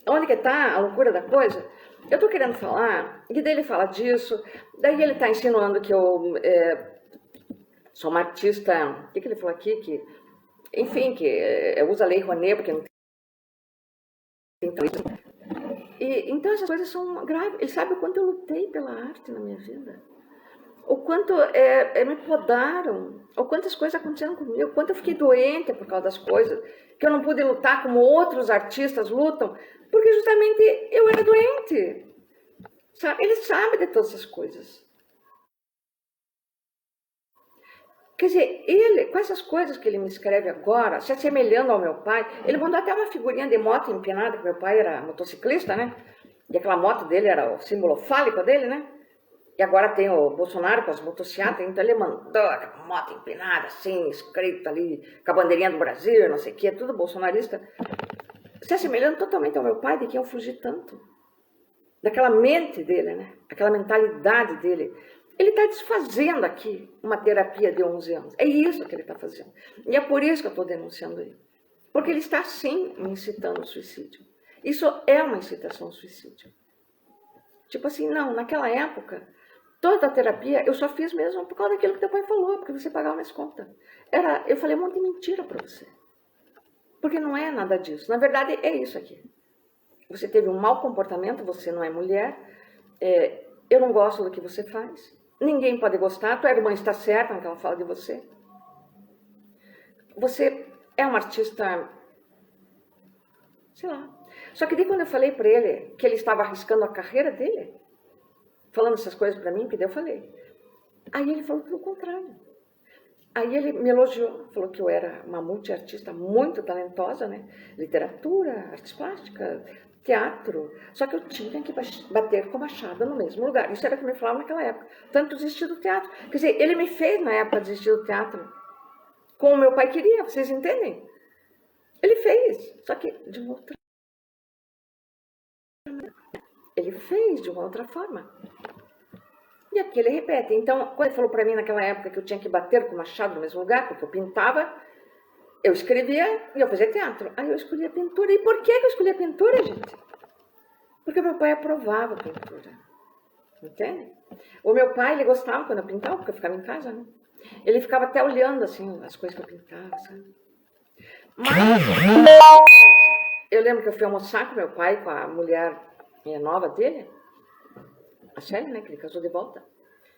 Onde que está a loucura da coisa? Eu estou querendo falar, e daí ele fala disso, daí ele está insinuando que eu sou uma artista, o que ele falou aqui? Que, enfim, que usa a Lei Rouanet, porque não tem isso. E então essas coisas são graves. Ele sabe o quanto eu lutei pela arte na minha vida. O quanto me podaram, o quantas coisas aconteceram comigo, o quanto eu fiquei doente por causa das coisas, que eu não pude lutar como outros artistas lutam, porque justamente eu era doente. Sabe? Ele sabe de todas essas coisas. Quer dizer, ele, com essas coisas que ele me escreve agora, se assemelhando ao meu pai, ele mandou até uma figurinha de moto empinada, que meu pai era motociclista, né? E aquela moto dele era o símbolo fálico dele, né? E agora tem o Bolsonaro com as motocicletas, então ele mandou aquela moto empinada, assim, escrito ali, com a bandeirinha do Brasil, não sei o que, tudo bolsonarista. Se assemelhando totalmente ao meu pai, de quem eu fugi tanto. Daquela mente dele, né? Aquela mentalidade dele. Ele está desfazendo aqui uma terapia de 11 anos. É isso que ele está fazendo. E é por isso que eu estou denunciando ele. Porque ele está, sim, me incitando ao suicídio. Isso é uma incitação ao suicídio. Tipo assim, não, naquela época, toda a terapia eu só fiz mesmo por causa daquilo que teu pai falou, porque você pagava minhas contas. Eu falei um monte de mentira para você. Porque não é nada disso. Na verdade, é isso aqui. Você teve um mau comportamento, você não é mulher, eu não gosto do que você faz. Ninguém pode gostar, tua irmã está certa no que ela fala de você. Você é um artista, sei lá. Só que daí quando eu falei para ele que ele estava arriscando a carreira dele, falando essas coisas para mim, que daí eu falei. Aí ele falou tudo o contrário. Aí ele me elogiou, falou que eu era uma multiartista muito talentosa, né? Literatura, artes plásticas, teatro. Só que eu tinha que bater com a machado no mesmo lugar. Isso era o que me falava naquela época. Tanto desistir do teatro. Quer dizer, ele me fez na época desistir do teatro como meu pai queria, vocês entendem? Ele fez, só que de uma outra maneira. Ele fez de uma outra forma. E aqui ele repete. Então, quando ele falou para mim naquela época que eu tinha que bater com o machado no mesmo lugar, porque eu pintava, eu escrevia e eu fazia teatro. Aí eu escolhi a pintura. E por que eu escolhi a pintura, gente? Porque meu pai aprovava a pintura. Entende? O meu pai, ele gostava quando eu pintava, porque eu ficava em casa, né? Ele ficava até olhando, assim, as coisas que eu pintava, sabe? Mas eu lembro que eu fui almoçar com meu pai, com a mulher nova dele, a Shelly, né, que ele casou de volta.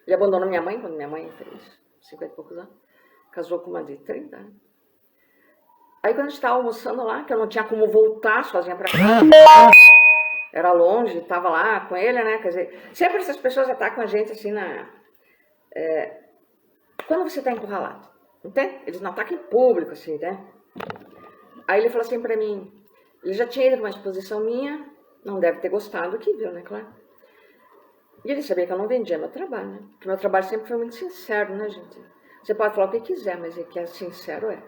Ele abandonou minha mãe quando minha mãe fez 50 e poucos anos. Casou com uma de 30 anos. Aí quando a gente estava almoçando lá, que eu não tinha como voltar sozinha para casa, era longe, estava lá com ele, né, quer dizer, sempre essas pessoas atacam a gente assim quando você está encurralado, entende? Eles não atacam em público, assim, né? Aí ele falou assim para mim, ele já tinha ido para uma exposição minha, não deve ter gostado do que viu, né, claro. E ele sabia que eu não vendia meu trabalho, né? Porque meu trabalho sempre foi muito sincero, né, gente? Você pode falar o que quiser, mas é que é sincero, é.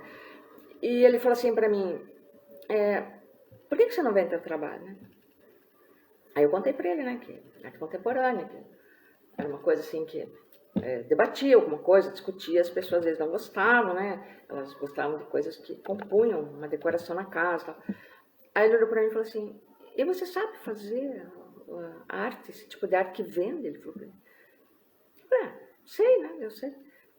E ele falou assim pra mim, por que você não vende teu trabalho, né? Aí eu contei pra ele, né, que arte contemporânea, que era uma coisa assim que debatia alguma coisa, discutia, as pessoas às vezes não gostavam, né? Elas gostavam de coisas que compunham uma decoração na casa, tal. Aí ele olhou pra mim e falou assim, e você sabe fazer a arte, esse tipo de arte que vende? Ele falou pra mim. Eu falei, sei, né? Eu sei.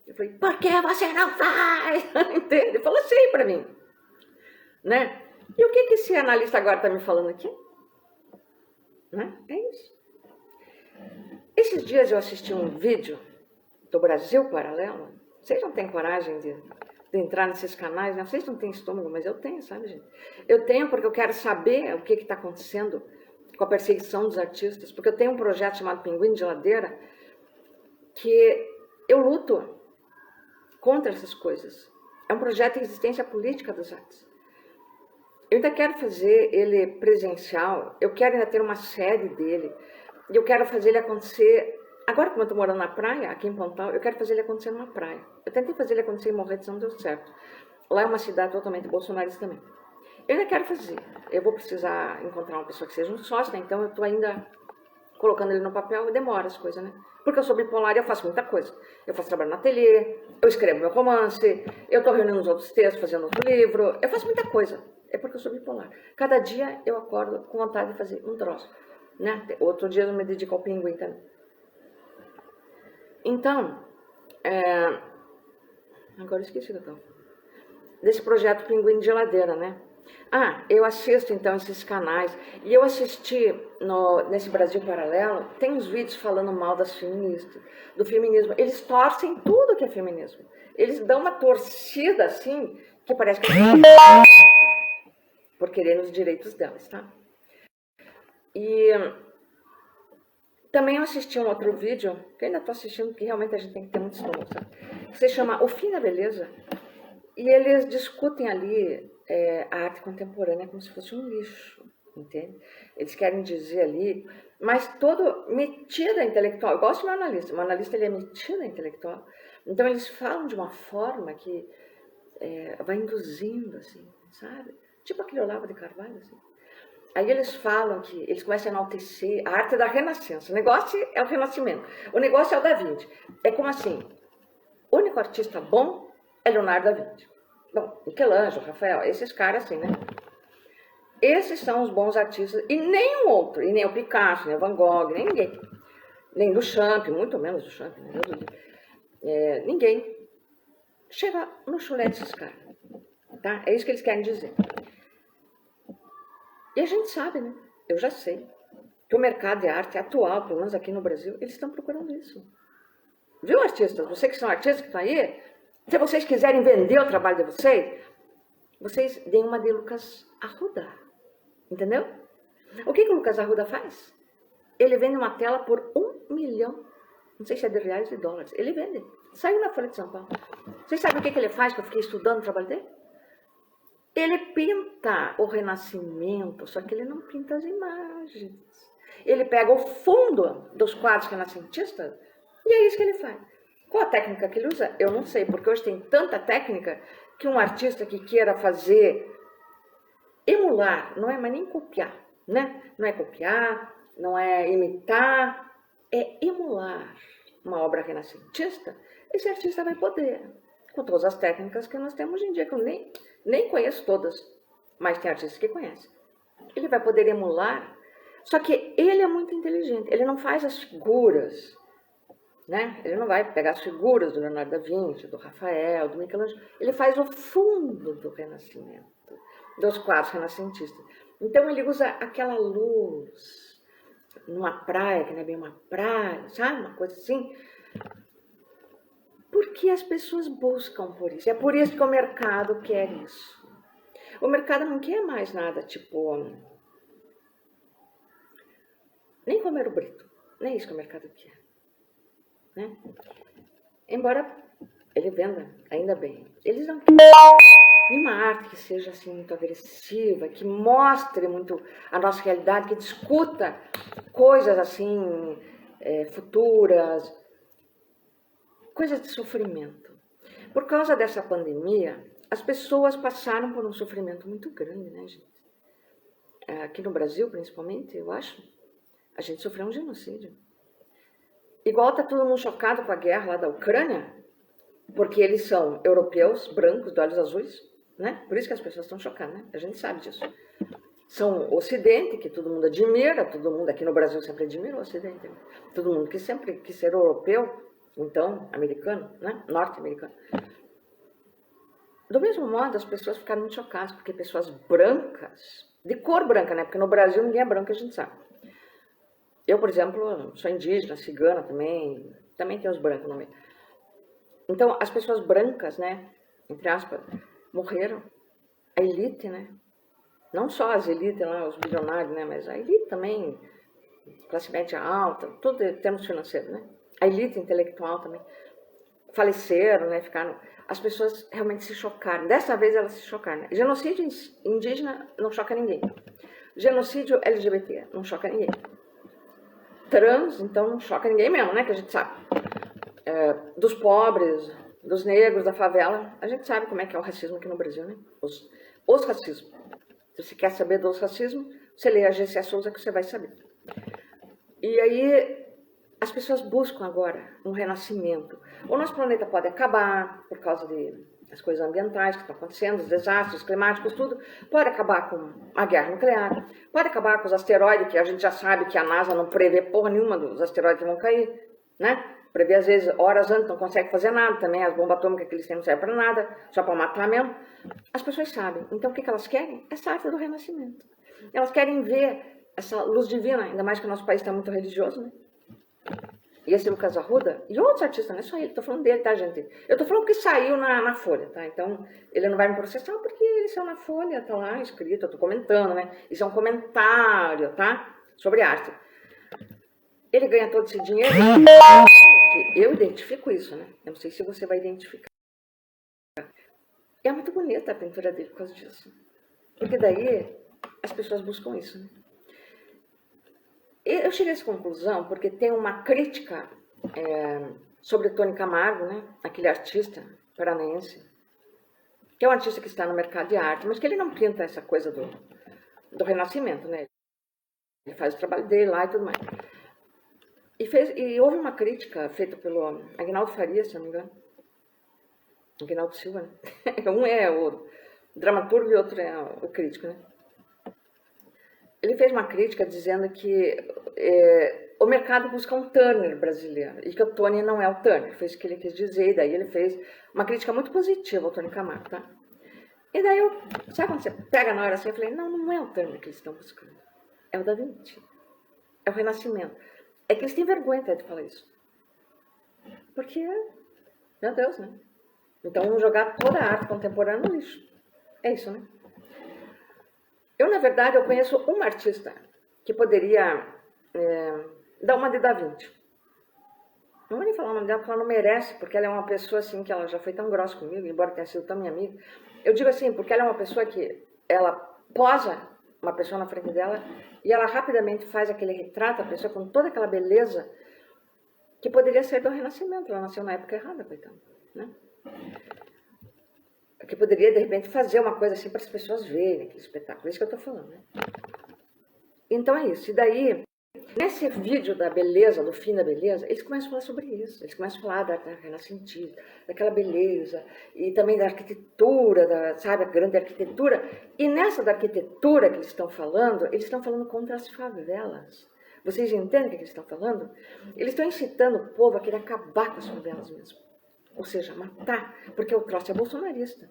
Eu falei, por que você não faz? Entende? Ele falou assim pra mim. Né? E o que esse analista agora tá me falando aqui? Né? É isso. Esses dias eu assisti um vídeo do Brasil Paralelo. Vocês não têm coragem de entrar nesses canais, né? Vocês não têm estômago, mas eu tenho, sabe, gente? Eu tenho porque eu quero saber o que está acontecendo com a perseguição dos artistas, porque eu tenho um projeto chamado Pinguim de Geladeira, que eu luto contra essas coisas. É um projeto de existência política das artes. Eu ainda quero fazer ele presencial, eu quero ainda ter uma série dele, e eu quero fazer ele acontecer. Agora, como eu estou morando na praia, aqui em Pontal, eu quero fazer ele acontecer numa praia. Eu tentei fazer ele acontecer em Morretes, não deu certo. Lá é uma cidade totalmente bolsonarista também. Eu ainda quero fazer. Eu vou precisar encontrar uma pessoa que seja um sócio, né? Então eu estou ainda colocando ele no papel, demora as coisas, né? Porque eu sou bipolar e eu faço muita coisa. Eu faço trabalho no ateliê, eu escrevo meu romance, eu estou reunindo os outros textos, fazendo outro livro, eu faço muita coisa. É porque eu sou bipolar. Cada dia eu acordo com vontade de fazer um troço, né? Outro dia eu me dedico ao pinguim também. Então, agora eu esqueci o que eu estava falando. Desse projeto Pinguim de Geladeira, né? Eu assisto então esses canais. E eu assisti nesse Brasil Paralelo, tem uns vídeos falando mal das feministas, do feminismo. Eles torcem tudo que é feminismo. Eles dão uma torcida assim, que parece que por querer os direitos delas, tá? E também eu assisti um outro vídeo, que eu ainda estou assistindo, porque realmente a gente tem que ter muito estômago, sabe? Que se chama O Fim da Beleza. E eles discutem ali a arte contemporânea como se fosse um lixo, entende? Eles querem dizer ali, mas todo metido a intelectual. Eu gosto do meu analista. O meu analista, ele é metido a intelectual. Então eles falam de uma forma que vai induzindo, assim, sabe? Tipo aquele Olavo de Carvalho, assim. Aí eles falam que eles começam a enaltecer a arte da Renascença. O negócio é o Renascimento. O negócio é o Da Vinci. É como assim, o único artista bom é Leonardo da Vinci. Bom, Michelangelo, Rafael, esses caras assim, né? Esses são os bons artistas, e nenhum outro, e nem o Picasso, nem o Van Gogh, nem ninguém. Nem do Champ, muito menos do Champ, né? Ninguém chega no chulé desses caras, tá? É isso que eles querem dizer. E a gente sabe, né? Eu já sei que o mercado de arte atual, pelo menos aqui no Brasil, eles estão procurando isso. Viu, artistas? Vocês que são artistas que estão aí, se vocês quiserem vender o trabalho de vocês deem uma de Lucas Arruda. Entendeu? O que o Lucas Arruda faz? Ele vende uma tela por 1 milhão. não sei se é de reais ou de dólares. Ele vende. Saiu na Folha de São Paulo. Vocês sabem o que ele faz, que eu fiquei estudando o trabalho dele? Ele pinta o Renascimento, só que ele não pinta as imagens. Ele pega o fundo dos quadros renascentistas e é isso que ele faz. Qual a técnica que ele usa? Eu não sei, porque hoje tem tanta técnica que um artista que queira fazer, emular, não é mais nem copiar, né? Não é copiar, não é imitar, é emular uma obra renascentista. Esse artista vai poder, com todas as técnicas que nós temos hoje em dia, que eu nem conheço todas, mas tem artistas que conhecem. Ele vai poder emular, só que ele é muito inteligente, ele não faz as figuras, né? Ele não vai pegar as figuras do Leonardo da Vinci, do Rafael, do Michelangelo, ele faz o fundo do Renascimento, dos quadros renascentistas. Então ele usa aquela luz numa praia, que não é bem uma praia, sabe? Uma coisa assim. Porque as pessoas buscam por isso. É por isso que o mercado quer isso. O mercado não quer mais nada, tipo, nem Romero Brito. Nem é isso que o mercado quer. Né? Embora ele venda, ainda bem. Eles não querem uma arte que seja assim muito agressiva, que mostre muito a nossa realidade, que discuta coisas assim futuras, coisas de sofrimento. Por causa dessa pandemia, as pessoas passaram por um sofrimento muito grande, né, gente? Aqui no Brasil, principalmente, eu acho, a gente sofreu um genocídio. Igual está todo mundo chocado com a guerra lá da Ucrânia, porque eles são europeus, brancos, de olhos azuis, né? Por isso que as pessoas estão chocadas, né? A gente sabe disso. São o Ocidente, que todo mundo admira, todo mundo aqui no Brasil sempre admira o Ocidente, né? Todo mundo que sempre quis ser europeu, então, americano, né? Norte-americano. Do mesmo modo, as pessoas ficaram muito chocadas, porque pessoas brancas, de cor branca, né? Porque no Brasil ninguém é branco, a gente sabe. Eu, por exemplo, sou indígena, cigana também tem os brancos no meio. Então, as pessoas brancas, né, entre aspas, morreram. A elite, né? Não só as elites lá, os bilionários, né, mas a elite também, classe média alta, tudo em termos financeiros, né? A elite intelectual também. Faleceram, né, ficaram... As pessoas realmente se chocaram. Dessa vez elas se chocaram. Né? Genocídio indígena não choca ninguém. Genocídio LGBT não choca ninguém. Trans, então não choca ninguém mesmo, né, que a gente sabe. Dos pobres, dos negros, da favela, a gente sabe como é que é o racismo aqui no Brasil, né? Os racismos. Se você quer saber dos racismos, você lê a G.C. Souza que você vai saber. E aí, as pessoas buscam agora um renascimento. O nosso planeta pode acabar por causa das coisas ambientais que estão acontecendo, os desastres climáticos, tudo. Pode acabar com a guerra nuclear, pode acabar com os asteroides, que a gente já sabe que a NASA não prevê porra nenhuma dos asteroides que vão cair, né? Prevê, às vezes, horas antes, não consegue fazer nada. Também as bombas atômicas que eles têm não servem para nada, só para matar mesmo. As pessoas sabem. Então, o que elas querem? Essa arte do renascimento. Elas querem ver essa luz divina, ainda mais que o nosso país está muito religioso, né? E esse Lucas Arruda, e outros artistas, não é só ele, estou falando dele, tá, gente? Eu estou falando porque saiu na Folha, tá? Então, ele não vai me processar porque ele saiu na Folha, tá lá escrito, eu estou comentando, né? Isso é um comentário, tá? Sobre arte. Ele ganha todo esse dinheiro. Eu identifico isso, né? Eu não sei se você vai identificar. E é muito bonita a pintura dele por causa disso. Porque daí as pessoas buscam isso, né? Eu cheguei a essa conclusão porque tem uma crítica sobre Tony Camargo, né? Aquele artista paranaense, que é um artista que está no mercado de arte, mas que ele não pinta essa coisa do renascimento, né? Ele faz o trabalho dele lá e tudo mais. E houve uma crítica feita pelo Aguinaldo Faria, se não me engano. Aguinaldo Silva, né? Um é o dramaturgo e outro é o crítico, né? Ele fez uma crítica dizendo que o mercado busca um Turner brasileiro e que o Tony não é o Turner. Foi isso que ele quis dizer, e daí ele fez uma crítica muito positiva ao Tony Camargo, tá? E daí sabe quando você pega na hora assim, eu falei, não é o Turner que eles estão buscando, é o Da Vinci, é o Renascimento. É que eles têm vergonha até de falar isso. Porque, meu Deus, né? Então vamos jogar toda a arte contemporânea no lixo. É isso, né? Eu, na verdade, eu conheço um artista que poderia dar uma de Da Vinci. Não vou nem falar o nome dela, porque ela não merece, porque ela é uma pessoa assim, que ela já foi tão grossa comigo, embora tenha sido tão minha amiga. Eu digo assim, porque ela é uma pessoa que ela posa uma pessoa na frente dela e ela rapidamente faz aquele retrato, a pessoa com toda aquela beleza que poderia ser do Renascimento. Ela nasceu na época errada, coitada, né? Que poderia, de repente, fazer uma coisa assim para as pessoas verem aquele espetáculo. É isso que eu estou falando, né? Então é isso. E daí, nesse vídeo da beleza, do fim da beleza, eles começam a falar sobre isso. Eles começam a falar da renascentista, daquela beleza, e também da arquitetura, sabe, a grande arquitetura. E nessa da arquitetura que eles estão falando contra as favelas. Vocês entendem o que eles estão falando? Eles estão incitando o povo a querer acabar com as favelas mesmo. Ou seja, matar, porque o troço é bolsonarista.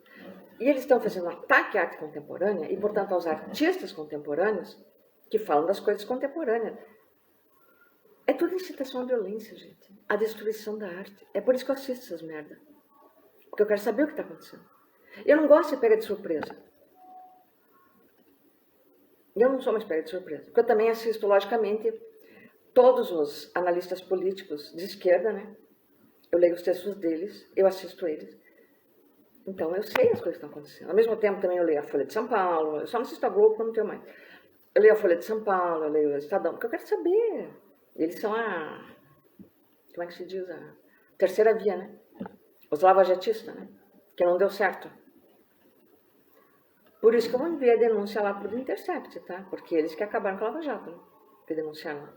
E eles estão fazendo um ataque à arte contemporânea e, portanto, aos artistas contemporâneos que falam das coisas contemporâneas. É tudo incitação à violência, gente. A destruição da arte. É por isso que eu assisto essas merdas. Porque eu quero saber o que está acontecendo. Eu não gosto de ser pega de surpresa. Eu não sou mais pega de surpresa. Porque eu também assisto, logicamente, todos os analistas políticos de esquerda, né? Eu leio os textos deles, eu assisto eles. Então, eu sei as coisas que estão acontecendo. Ao mesmo tempo, também eu leio a Folha de São Paulo. Eu só não assisto a Globo, porque eu não tenho mais. Eu leio a Folha de São Paulo, eu leio o Estadão, porque eu quero saber. Eles são a... Como é que se diz? A terceira via, né? Os lavajatistas, né? Que não deu certo. Por isso que eu vou enviar a denúncia lá pro Intercept, tá? Porque eles que acabaram com a Lava Jato, né? Que denunciaram lá.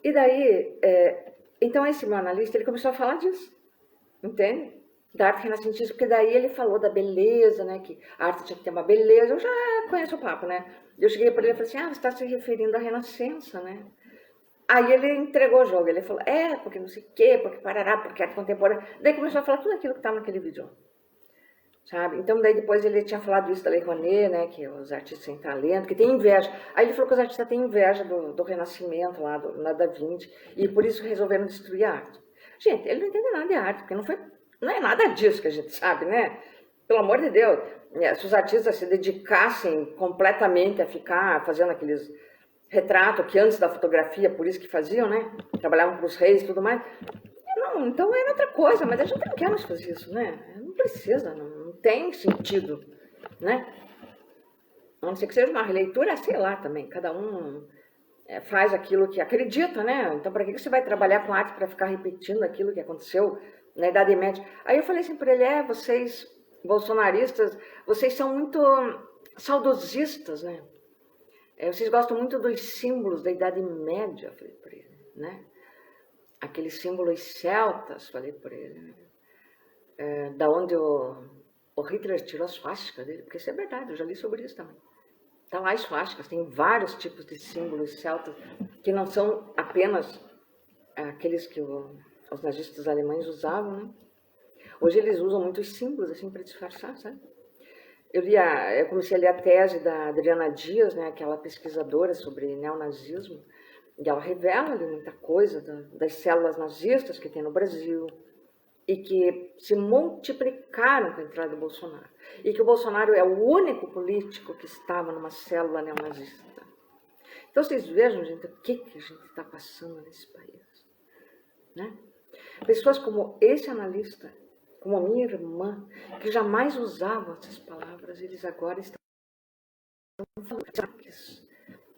E daí... Então, esse meu analista, ele começou a falar disso, entende? Da arte renascentista, porque daí ele falou da beleza, né? Que a arte tinha que ter uma beleza. Eu já conheço o papo, né? Eu cheguei para ele e falei assim, você está se referindo à Renascença, né? Aí ele entregou o jogo, ele falou, porque não sei o quê, porque parará, porque arte contemporânea. Daí começou a falar tudo aquilo que estava naquele vídeo, sabe? Então, daí depois ele tinha falado isso da Lei Rouanet, né? Que os artistas sem talento, que tem inveja. Aí ele falou que os artistas têm inveja do Renascimento lá, na Da Vinci, e por isso resolveram destruir a arte. Gente, ele não entende nada de arte, porque não é nada disso que a gente sabe, né? Pelo amor de Deus, se os artistas se dedicassem completamente a ficar fazendo aqueles retratos que antes da fotografia, por isso que faziam, né? Trabalhavam para os reis e tudo mais. Não, então era outra coisa, mas a gente não quer mais fazer isso, né? Não precisa, não tem sentido, né? A não ser que seja uma releitura, sei lá também, cada um faz aquilo que acredita, né? Então, para que você vai trabalhar com arte para ficar repetindo aquilo que aconteceu na Idade Média? Aí eu falei assim para ele, vocês bolsonaristas, vocês são muito saudosistas, né? Vocês gostam muito dos símbolos da Idade Média, eu falei para ele, né? Aqueles símbolos celtas, falei para ele, da onde o Hitler tirou a suástica dele, porque isso é verdade, eu já li sobre isso também. Tá lá as suásticas, tem vários tipos de símbolos celtas, que não são apenas aqueles que os nazistas alemães usavam, né? Hoje eles usam muitos símbolos assim para disfarçar, sabe? Eu comecei a ler a tese da Adriana Dias, né, aquela pesquisadora sobre neonazismo, e ela revela ali muita coisa das células nazistas que tem no Brasil e que se multiplicaram com a entrada do Bolsonaro. E que o Bolsonaro é o único político que estava numa célula neonazista. Então vocês vejam, gente, o que a gente está passando nesse país, né? Pessoas como esse analista, como a minha irmã, que jamais usavam essas palavras, eles agora estão falando,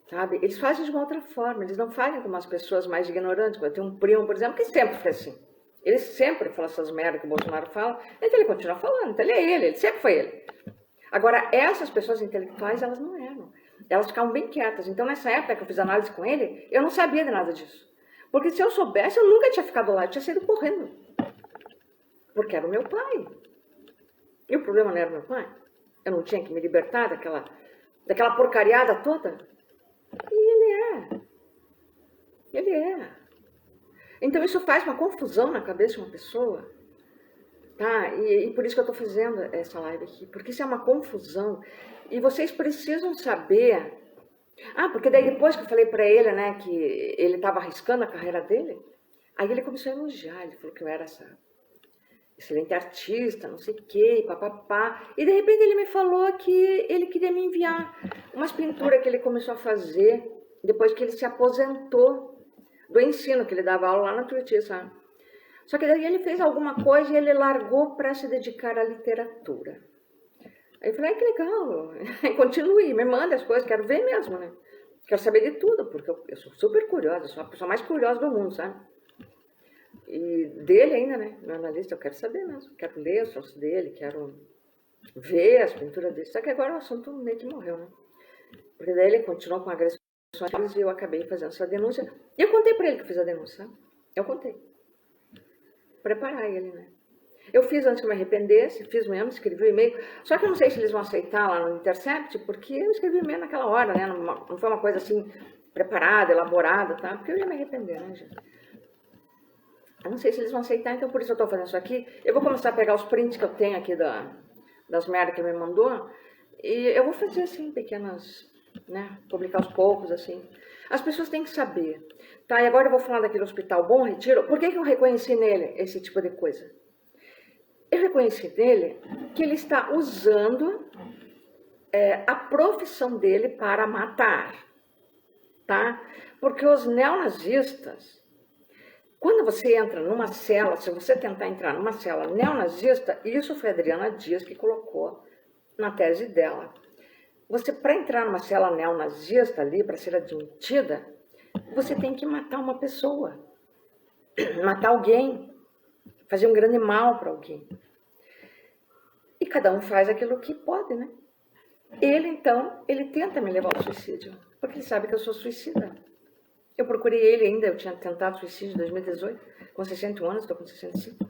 sabe? Eles fazem de uma outra forma, eles não fazem como as pessoas mais ignorantes. Eu tenho um primo, por exemplo, que sempre foi assim. Ele sempre fala essas merdas que o Bolsonaro fala, então ele continua falando, então ele é ele sempre foi ele. Agora, essas pessoas intelectuais, elas não eram. Elas ficavam bem quietas. Então, nessa época que eu fiz análise com ele, eu não sabia de nada disso. Porque se eu soubesse, eu nunca tinha ficado lá, eu tinha saído correndo. Porque era o meu pai. E o problema não era o meu pai. Eu não tinha que me libertar daquela porcariada toda. E ele é. Então isso faz uma confusão na cabeça de uma pessoa, tá? E por isso que eu estou fazendo essa live aqui, porque isso é uma confusão. E vocês precisam saber... porque daí depois que eu falei para ele, né, que ele estava arriscando a carreira dele, aí ele começou a elogiar, ele falou que eu era essa excelente artista, não sei o quê, papapá. E de repente ele me falou que ele queria me enviar umas pinturas que ele começou a fazer depois que ele se aposentou do ensino, que ele dava aula lá na Tuiuti, sabe? Só que daí ele fez alguma coisa e ele largou para se dedicar à literatura. Aí eu falei, que legal, continue, me manda as coisas, quero ver mesmo, né? Quero saber de tudo, porque eu sou super curiosa, sou a pessoa mais curiosa do mundo, sabe? E dele ainda, né? Meu analista, eu quero saber mesmo, quero ler os troços dele, quero ver as pinturas dele. Só que agora o assunto meio que morreu, né? Porque daí ele continuou com agressões e eu acabei fazendo essa denúncia. E eu contei pra ele que eu fiz a denúncia, sabe? Eu contei. Preparar ele, né? Eu fiz antes que eu me arrependesse, fiz mesmo, escrevi o e-mail. Só que eu não sei se eles vão aceitar lá no Intercept, porque eu escrevi o e-mail naquela hora, né? Não foi uma coisa assim preparada, elaborada, tá? Porque eu ia me arrepender, né, gente? Eu não sei se eles vão aceitar, então por isso eu tô fazendo isso aqui. Eu vou começar a pegar os prints que eu tenho aqui das merdas que ele me mandou, e eu vou fazer assim, pequenas, né? Publicar aos poucos, assim. As pessoas têm que saber. Tá, e agora eu vou falar daquele hospital Bom Retiro. Por que eu reconheci nele esse tipo de coisa? Eu reconheci nele que ele está usando a profissão dele para matar, tá? Porque os neonazistas, quando você entra numa cela, se você tentar entrar numa cela neonazista, isso foi a Adriana Dias que colocou na tese dela. Você, para entrar numa cela neonazista ali, para ser admitida, você tem que matar uma pessoa, matar alguém, fazer um grande mal para alguém. E cada um faz aquilo que pode, né? Ele, então, ele tenta me levar ao suicídio, porque ele sabe que eu sou suicida. Eu procurei ele ainda, eu tinha tentado suicídio em 2018, com 61 anos, estou com 65.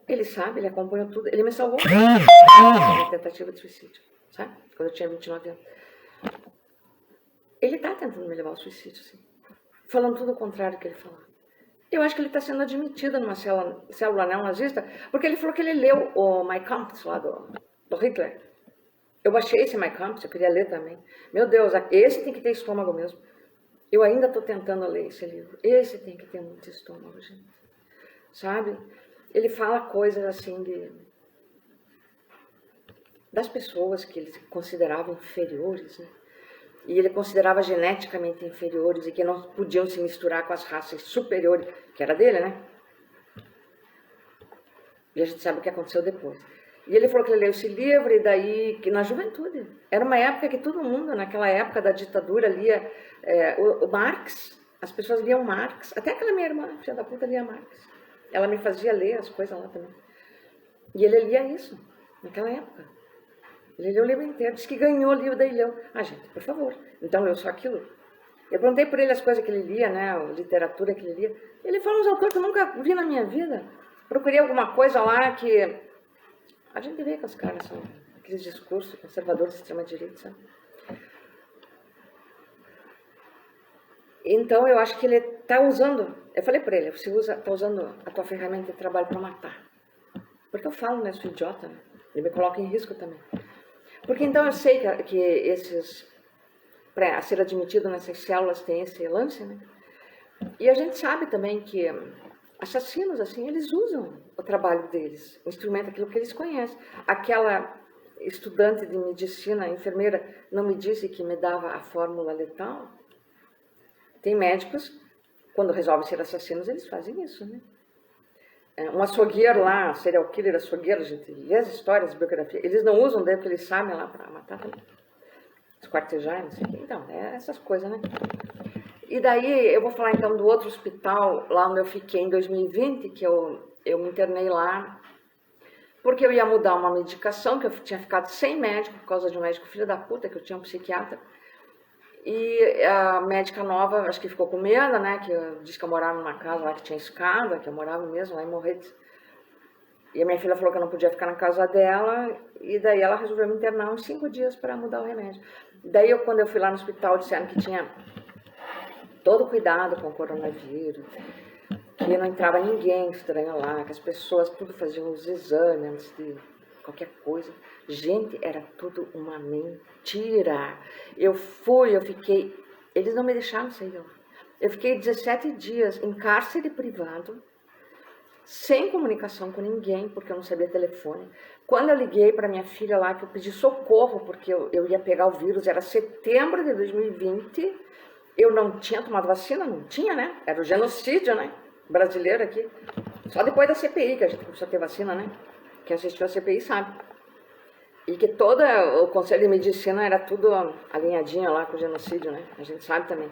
Ele sabe, ele acompanhou tudo, ele me salvou na tentativa de suicídio, sabe? Quando eu tinha 29 anos. Ele está tentando me levar ao suicídio, sim. Falando tudo o contrário do que ele falou. Eu acho que ele está sendo admitido numa célula neonazista, porque ele falou que ele leu o Mein Kampf lá do Hitler. Eu baixei esse Mein Kampf, eu queria ler também. Meu Deus, esse tem que ter estômago mesmo. Eu ainda estou tentando ler esse livro. Esse tem que ter muito estômago, gente. Sabe? Ele fala coisas assim das pessoas que ele considerava inferiores, né? E ele considerava geneticamente inferiores e que não podiam se misturar com as raças superiores, que era dele, né? E a gente sabe o que aconteceu depois. E ele falou que ele leu esse livro e daí, que na juventude, era uma época que todo mundo, naquela época da ditadura, lia o Marx, as pessoas liam Marx, até aquela minha irmã, filha da puta, lia Marx. Ela me fazia ler as coisas lá também. E ele lia isso, naquela época. Ele leu o livro inteiro, disse que ganhou o livro, daí leu. Ah, gente, por favor, então leu só aquilo. Eu perguntei por ele as coisas que ele lia, né, a literatura que ele lia. Ele falou uns autores que eu nunca vi na minha vida. Procurei alguma coisa lá que... A gente vê que os caras são aqueles discursos conservadores de extrema-direita, sabe? Então, eu acho que ele está usando... Eu falei para ele, você está usando a tua ferramenta de trabalho para matar. Porque eu falo, né, sou idiota, né? Ele me coloca em risco também. Porque então eu sei que esses, para ser admitido nessas células, tem esse lance, né? E a gente sabe também que assassinos, assim, eles usam o trabalho deles, o instrumento, aquilo que eles conhecem. Aquela estudante de medicina, enfermeira, não me disse que me dava a fórmula letal? Tem médicos, quando resolvem ser assassinos, eles fazem isso, né? Um açougueiro lá, serial killer açougueiro, gente, lê as histórias, as biografias, eles não usam daí porque eles sabem lá para matar também. Esquartejar, não sei o que. Então, essas coisas, né? E daí, eu vou falar então do outro hospital, lá onde eu fiquei em 2020, que eu me internei lá, porque eu ia mudar uma medicação, que eu tinha ficado sem médico, por causa de um médico filho da puta, que eu tinha um psiquiatra. E a médica nova, acho que ficou com medo, né, que disse que eu morava numa casa lá que tinha escada, que eu morava mesmo lá em Morretes. E a minha filha falou que eu não podia ficar na casa dela, e daí ela resolveu me internar uns 5 dias para mudar o remédio. Daí, quando eu fui lá no hospital, disseram que tinha todo cuidado com o coronavírus, que não entrava ninguém estranho lá, que as pessoas tudo faziam os exames antes de qualquer coisa. Gente, era tudo uma mentira. Eu fiquei... Eles não me deixaram sair de lá. Eu fiquei 17 dias em cárcere privado, sem comunicação com ninguém, porque eu não sabia telefone. Quando eu liguei para minha filha lá, que eu pedi socorro, porque eu ia pegar o vírus, era setembro de 2020, Eu não tinha tomado vacina, não tinha, né? Era o genocídio, né? Brasileiro aqui. Só depois da CPI que a gente começou a ter vacina, né? Quem assistiu a CPI sabe. E que todo o Conselho de Medicina era tudo alinhadinho lá com o genocídio, né? A gente sabe também.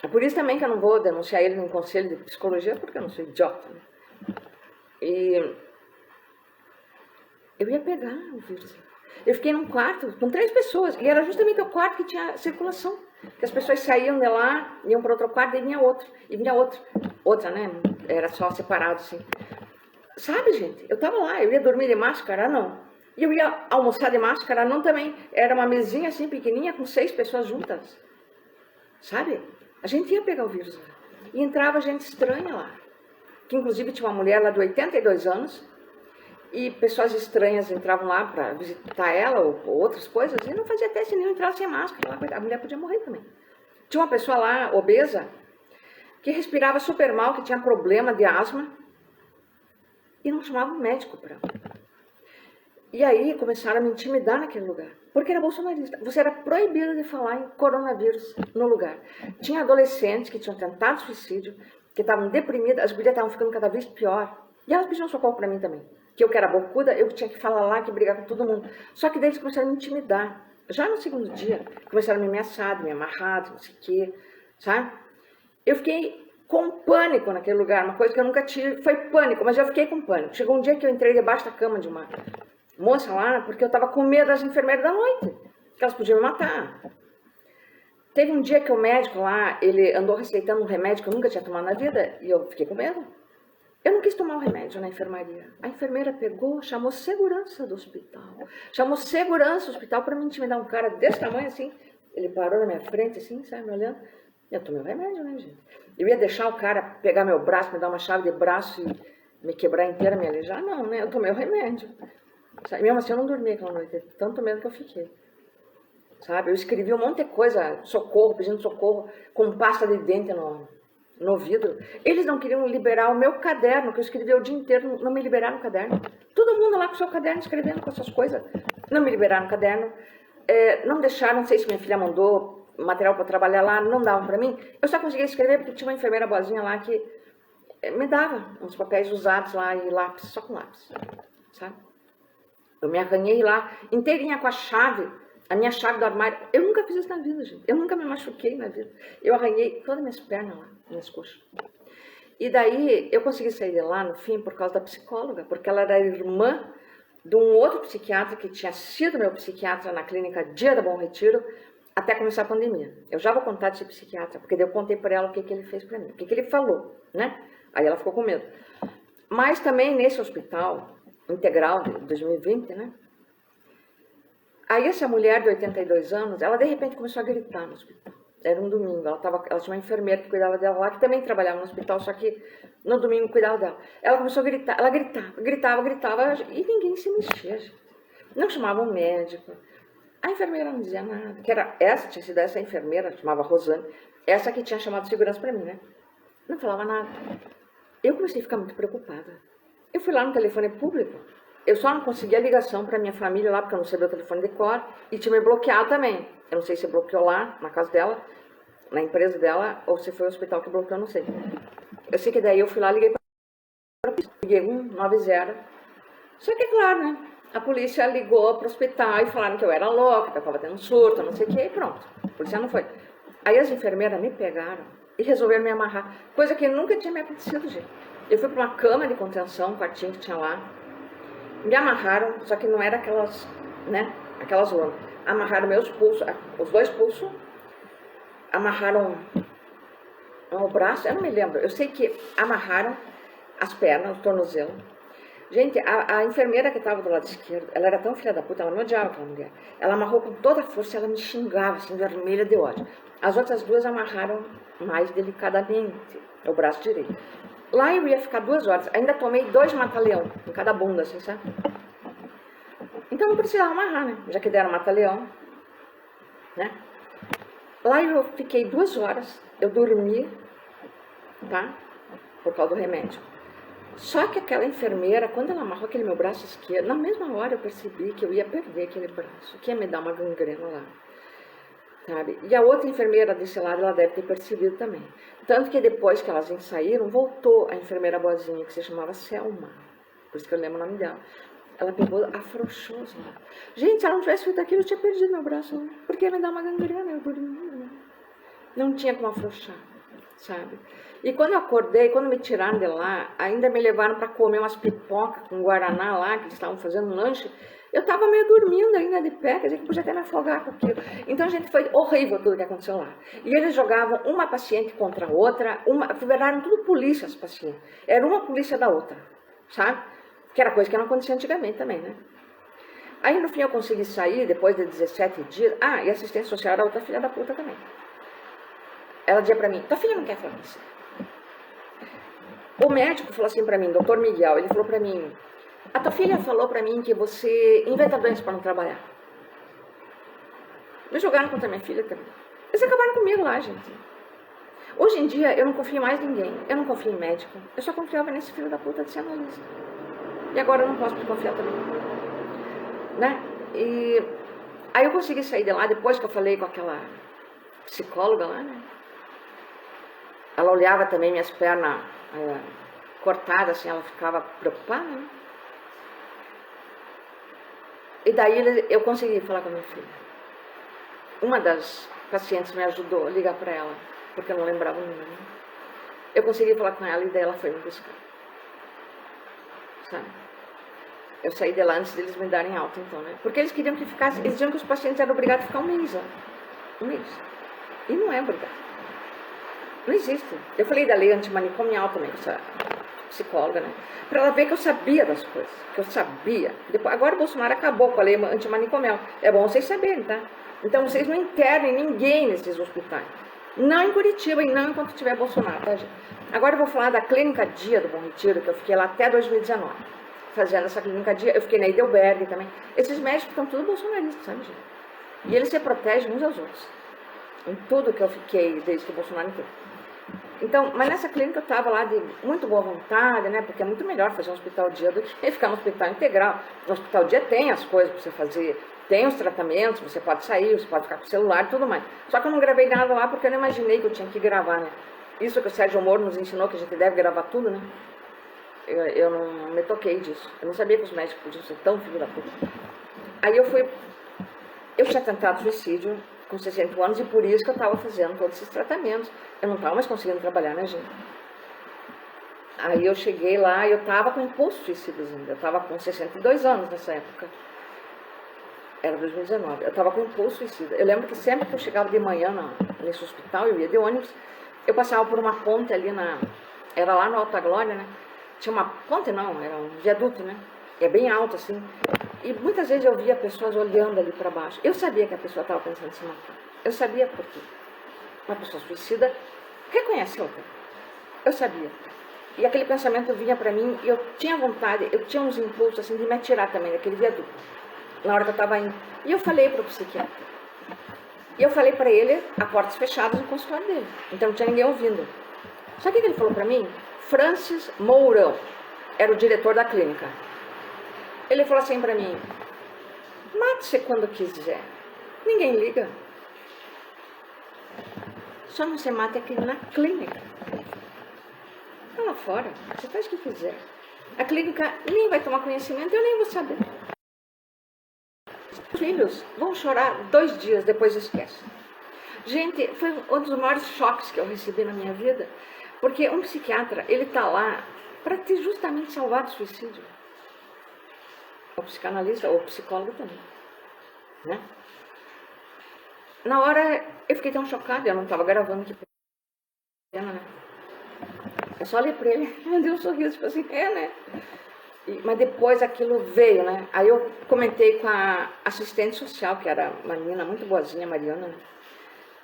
É por isso também que eu não vou denunciar ele no Conselho de Psicologia, porque eu não sou idiota, né? E eu ia pegar o vírus. Eu fiquei num quarto com 3 pessoas, e era justamente o quarto que tinha circulação. Que as pessoas saíam de lá, iam para outro quarto, e vinha outro, outra, né? Era só separado, assim. Sabe, gente? Eu tava lá, eu ia dormir de máscara, não. E eu ia almoçar de máscara, não também. Era uma mesinha assim, pequenininha, com 6 pessoas juntas. Sabe? A gente ia pegar o vírus lá. E entrava gente estranha lá. Que inclusive tinha uma mulher lá de 82 anos, e pessoas estranhas entravam lá para visitar ela ou outras coisas, e não fazia teste nenhum, entrava sem máscara, a mulher podia morrer também. Tinha uma pessoa lá, obesa, que respirava super mal, que tinha problema de asma, e não chamava um médico para ela. E aí começaram a me intimidar naquele lugar, porque era bolsonarista. Você era proibido de falar em coronavírus no lugar. Tinha adolescentes que tinham tentado suicídio, que estavam deprimidas, as gurias estavam ficando cada vez pior, e elas pediam socorro para mim também. Que eu que era bocuda, eu tinha que falar lá, que brigar com todo mundo. Só que daí eles começaram a me intimidar. Já no segundo dia, começaram a me ameaçar, me amarrar, não sei o quê, sabe? Eu fiquei com pânico naquele lugar, uma coisa que eu nunca tive, foi pânico, mas eu fiquei com pânico. Chegou um dia que eu entrei debaixo da cama de uma moça lá, porque eu estava com medo das enfermeiras da noite, que elas podiam me matar. Teve um dia que o médico lá, ele andou receitando um remédio que eu nunca tinha tomado na vida, e eu fiquei com medo. Eu não quis tomar o remédio na enfermaria. A enfermeira pegou, chamou segurança do hospital. Chamou segurança do hospital para me intimidar. Um cara desse tamanho assim, ele parou na minha frente assim, sabe, me olhando. Eu tomei o remédio, né, gente? Eu ia deixar o cara pegar meu braço, me dar uma chave de braço e me quebrar inteira, me alejar? Não, né? Eu tomei o remédio. Sabe? Mesmo assim eu não dormi aquela noite, tanto medo que eu fiquei. Sabe? Eu escrevi um monte de coisa, socorro, pedindo socorro, com pasta de dente no vidro. Eles não queriam liberar o meu caderno, que eu escrevi o dia inteiro, não me liberaram o caderno. Todo mundo lá com o seu caderno, escrevendo com essas coisas. Não me liberaram o caderno. Não deixaram, não sei se minha filha mandou material para trabalhar lá, não davam para mim. Eu só conseguia escrever porque tinha uma enfermeira boazinha lá que me dava uns papéis usados lá e lápis, só com lápis, sabe? Eu me arranhei lá, inteirinha com a chave, a minha chave do armário. Eu nunca fiz isso na vida, gente. Eu nunca me machuquei na vida. Eu arranhei todas as minhas pernas lá, minhas coxas. E daí eu consegui sair de lá, no fim, por causa da psicóloga, porque ela era irmã de um outro psiquiatra que tinha sido meu psiquiatra na clínica Dia da Bom Retiro, até começar a pandemia. Eu já vou contar desse psiquiatra, porque daí eu contei para ela o que ele fez para mim, o que ele falou, né? Aí ela ficou com medo. Mas também nesse hospital integral de 2020, né? Aí essa mulher de 82 anos, ela de repente começou a gritar no hospital. Era um domingo, ela tinha uma enfermeira que cuidava dela lá, que também trabalhava no hospital, só que no domingo cuidava dela. Ela começou a gritar, ela gritava, e ninguém se mexia, gente. Não chamava um médico. A enfermeira não dizia nada, tinha sido essa enfermeira, chamava Rosane, essa que tinha chamado segurança para mim, né? Não falava nada. Eu comecei a ficar muito preocupada. Eu fui lá no telefone público, eu só não consegui a ligação para minha família lá, porque eu não sabia o telefone de cor, e tinha me bloqueado também. Eu não sei se bloqueou lá, na casa dela, na empresa dela, ou se foi o hospital que bloqueou, não sei. Eu sei que daí eu fui lá, liguei 190. Só que, claro, né? A polícia ligou para o hospital e falaram que eu era louca, que eu estava tendo um surto, não sei o que, e pronto. A polícia não foi. Aí as enfermeiras me pegaram e resolveram me amarrar, coisa que nunca tinha me acontecido, gente. Eu fui para uma cama de contenção, um quartinho que tinha lá, me amarraram, só que não era aquelas, né, aquelas lonas. Amarraram meus pulsos, os 2 pulsos, amarraram o braço, eu não me lembro, eu sei que amarraram as pernas, o tornozelo. Gente, a enfermeira que estava do lado esquerdo, ela era tão filha da puta, ela me odiava aquela mulher. Ela amarrou com toda a força, ela me xingava, assim, vermelha de ódio. As outras 2 amarraram mais delicadamente o braço direito. Lá eu ia ficar 2 horas, ainda tomei 2 mata-leão em cada bunda, assim, sabe? Então não precisava amarrar, né? Já que deram mata-leão, né? Lá eu fiquei 2 horas, eu dormi, tá? Por causa do remédio. Só que aquela enfermeira, quando ela amarrou aquele meu braço esquerdo, na mesma hora eu percebi que eu ia perder aquele braço, que ia me dar uma gangrena lá. sabe? E a outra enfermeira desse lado, ela deve ter percebido também. Tanto que depois que elas saíram, voltou a enfermeira boazinha, que se chamava Selma, por isso que eu lembro o nome dela. Ela pegou, afrouxou os lábios. Gente, se ela não tivesse feito aquilo, eu tinha perdido meu braço, né? Porque ia me dar uma gangrena, eu dormindo, né? Não tinha como afrouxar, sabe? E quando eu acordei, quando me tiraram de lá, ainda me levaram para comer umas pipocas com guaraná lá, que eles estavam fazendo um lanche. Eu estava meio dormindo ainda de pé, quer dizer que podia até me afogar com aquilo. Então, gente, foi horrível tudo que aconteceu lá. E eles jogavam uma paciente contra a outra, viraram tudo polícia as pacientes. Era uma polícia da outra, sabe? Que era coisa que não acontecia antigamente também, né? Aí, no fim, eu consegui sair, depois de 17 dias. Ah, e a assistente social era outra filha da puta também. Ela dizia pra mim, tua filha não quer falar com você. O médico falou assim pra mim, doutor Miguel, ele falou pra mim, a tua filha falou pra mim que você inventa doença pra não trabalhar. Me jogaram contra minha filha também. Eles acabaram comigo lá, gente. Hoje em dia, eu não confio mais em ninguém. Eu não confio em médico. Eu só confiava nesse filho da puta de ser analista. E agora eu não posso confiar também. Né? E aí eu consegui sair de lá, depois que eu falei com aquela psicóloga lá, né? Ela olhava também minhas pernas cortadas, assim, ela ficava preocupada, né? E daí eu consegui falar com a minha filha. Uma das pacientes me ajudou a ligar para ela, porque eu não lembrava o número. Né? Eu consegui falar com ela e daí ela foi me buscar. Sabe? Eu saí de lá antes deles me darem alta, então, né? Porque eles queriam que ficasse, eles diziam que os pacientes eram obrigados a ficar um mês, ó. Um mês. E não é obrigado. Não existe. Eu falei da lei antimanicomial também, essa psicóloga, né? Para ela ver que eu sabia das coisas, que eu sabia. Depois, agora o Bolsonaro acabou com a lei antimanicomial. É bom vocês saberem, tá? Então vocês não internem ninguém nesses hospitais. Não em Curitiba e não enquanto tiver Bolsonaro, tá, gente? Agora eu vou falar da Clínica Dia do Bom Retiro, que eu fiquei lá até 2019. Fazendo essa Clínica Dia, eu fiquei na Heidelberg também. Esses médicos estão tudo bolsonaristas, sabe, gente? E eles se protegem uns aos outros. Em tudo que eu fiquei desde que o Bolsonaro entrou. Então, mas nessa clínica eu estava lá de muito boa vontade, né? Porque é muito melhor fazer um hospital dia do que ficar no hospital integral. No hospital dia tem as coisas para você fazer, tem os tratamentos, você pode sair, você pode ficar com o celular e tudo mais. Só que eu não gravei nada lá porque eu não imaginei que eu tinha que gravar, né? Isso que o Sérgio Moro nos ensinou, que a gente deve gravar tudo, né? Eu não me toquei disso. Eu não sabia que os médicos podiam ser tão filho da puta. Aí eu tinha tentado suicídio com 60 anos e por isso que eu estava fazendo todos esses tratamentos. Eu não estava mais conseguindo trabalhar, né, gente? Aí eu cheguei lá e eu estava com impulso suicida ainda. Eu estava com 62 anos nessa época. Era 2019. Eu estava com impulso suicida. Eu lembro que sempre que eu chegava de manhã nesse hospital, eu ia de ônibus, eu passava por uma ponte ali era lá no Alta Glória, né? Tinha uma ponte, não, era um viaduto, né? É bem alto, assim. E muitas vezes eu via pessoas olhando ali para baixo. Eu sabia que a pessoa estava pensando em se matar. Eu sabia por quê. Uma pessoa suicida reconhece a outra. Eu sabia. E aquele pensamento vinha para mim e eu tinha vontade, eu tinha uns impulsos assim de me atirar também daquele viaduto. Na hora que eu estava indo. E eu falei para o psiquiatra. E eu falei para ele a portas fechadas no consultório dele. Então não tinha ninguém ouvindo. Sabe o que ele falou para mim? Francis Mourão era o diretor da clínica. Ele falou assim para mim, mate-se quando quiser, ninguém liga. Só não se mata aqui na clínica. Vai lá fora, você faz o que quiser. A clínica nem vai tomar conhecimento, eu nem vou saber. Os filhos vão chorar 2 dias, depois esquece. Gente, foi um dos maiores choques que eu recebi na minha vida, porque um psiquiatra, ele está lá para te justamente salvar do suicídio. O psicanalista, ou o psicólogo também, né? Na hora, eu fiquei tão chocada, eu não estava gravando aqui, né? Eu só olhei para ele, me deu um sorriso, tipo assim, né? Mas depois aquilo veio, né? Aí eu comentei com a assistente social, que era uma menina muito boazinha, Mariana, né?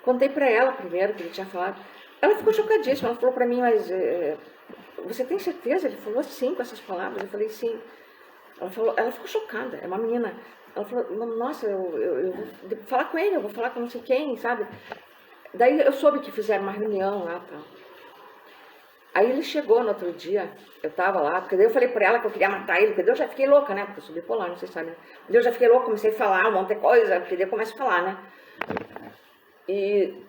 Contei para ela primeiro que ele tinha falado. Ela ficou chocadíssima, ela falou para mim, mas você tem certeza? Ele falou sim com essas palavras, eu falei sim. Ela ficou chocada, é uma menina. Ela falou, nossa, eu vou falar com ele, eu vou falar com não sei quem, sabe? Daí eu soube que fizeram uma reunião lá, tal. Aí ele chegou no outro dia, eu tava lá, porque daí eu falei pra ela que eu queria matar ele, porque daí eu já fiquei louca, né? Porque eu sou bipolar, não sei se sabe, né? Daí eu já fiquei louca, comecei a falar um monte de coisa, porque daí eu começo a falar, né? E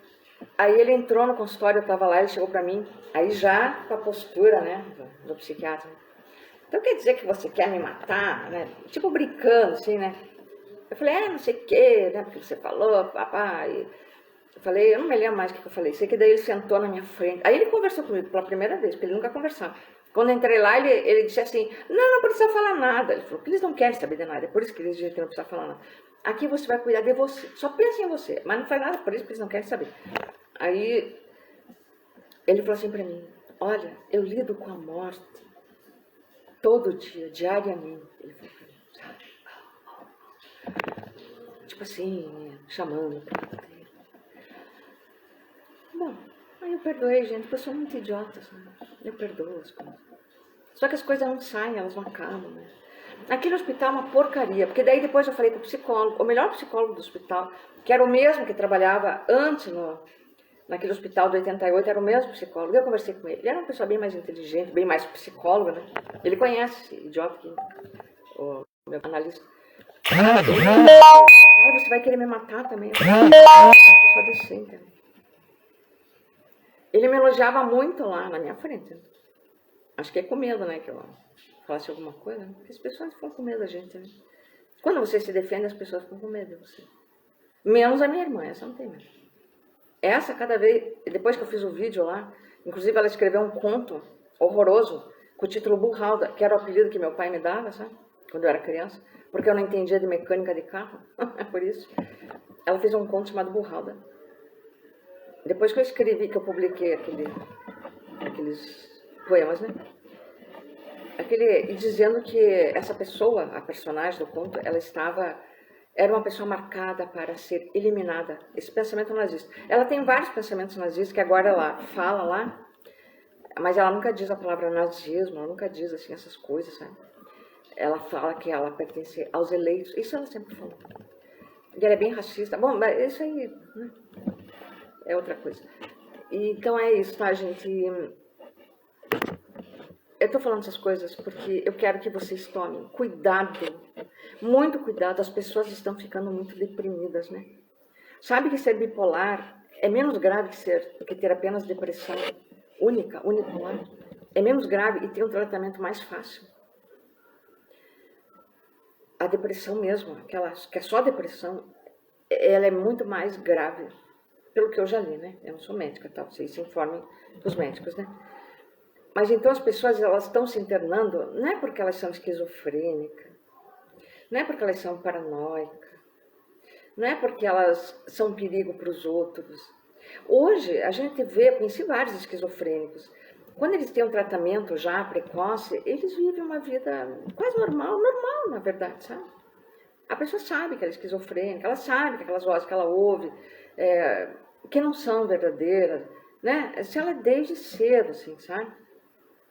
aí ele entrou no consultório, eu estava lá, ele chegou para mim, aí já com a postura, né, do psiquiatra. Então quer dizer que você quer me matar, né? Tipo brincando, assim, né? Eu falei, não sei o quê, né? Porque você falou, papai. Eu falei, eu não me lembro mais o que eu falei. Sei que daí ele sentou na minha frente. Aí ele conversou comigo pela primeira vez, porque ele nunca conversava. Quando eu entrei lá, ele disse assim, não precisa falar nada. Ele falou que eles não querem saber de nada, é por isso que eles dizem que não precisa falar nada. Aqui você vai cuidar de você, só pensa em você, mas não faz nada, por isso que eles não querem saber. Aí ele falou assim pra mim, olha, eu lido com a morte todo dia, diariamente. Ele falou pra mim, sabe? Tipo assim, chamando. Bom, aí eu perdoei, gente, porque eu sou muito idiota, sabe? Eu perdoo as coisas. Só que as coisas não saem, elas não acabam, né? Aquele hospital é uma porcaria, porque daí depois eu falei com o psicólogo, o melhor psicólogo do hospital, que era o mesmo que trabalhava antes naquele hospital do 88, era o mesmo psicólogo. Eu conversei com ele. Ele era uma pessoa bem mais inteligente, bem mais psicólogo, né? Ele conhece esse idiota aqui, o meu analista. Aí você vai querer me matar também. Eu só decente, né? Ele me elogiava muito lá na minha frente. Acho que é com medo, né, que eu falasse alguma coisa. Porque as pessoas ficam com medo da gente, né? Quando você se defende, as pessoas ficam com medo de você. Menos a minha irmã, essa não tem medo. Essa, cada vez, depois que eu fiz o vídeo lá, inclusive ela escreveu um conto horroroso, com o título Burralda, que era o apelido que meu pai me dava, sabe? Quando eu era criança, porque eu não entendia de mecânica de carro, é por isso. Ela fez um conto chamado Burralda. Depois que eu escrevi, que eu publiquei aqueles poemas, né? E dizendo que essa pessoa, a personagem do conto, era uma pessoa marcada para ser eliminada. Esse pensamento nazista. Ela tem vários pensamentos nazistas que agora ela fala lá, mas ela nunca diz a palavra nazismo, ela nunca diz assim essas coisas, sabe? Ela fala que ela pertence aos eleitos. Isso ela sempre falou. E ela é bem racista. Bom, mas isso aí, né? É outra coisa. Então é isso, tá, gente? Eu estou falando essas coisas porque eu quero que vocês tomem cuidado, muito cuidado. As pessoas estão ficando muito deprimidas, né? Sabe que ser bipolar é menos grave que ter apenas depressão unipolar? É menos grave e tem um tratamento mais fácil. A depressão mesmo, aquela que é só depressão, ela é muito mais grave, pelo que eu já li, né? Eu não sou médica, tá? Vocês se informem dos médicos, né? Mas então as pessoas, elas estão se internando, não é porque elas são esquizofrênicas, não é porque elas são paranoicas, não é porque elas são um perigo para os outros. Hoje, a gente conheci vários esquizofrênicos. Quando eles têm um tratamento já precoce, eles vivem uma vida quase normal, na verdade, sabe? A pessoa sabe que ela é esquizofrênica, ela sabe que aquelas vozes que ela ouve, que não são verdadeiras, né? Se ela é desde cedo, assim, sabe?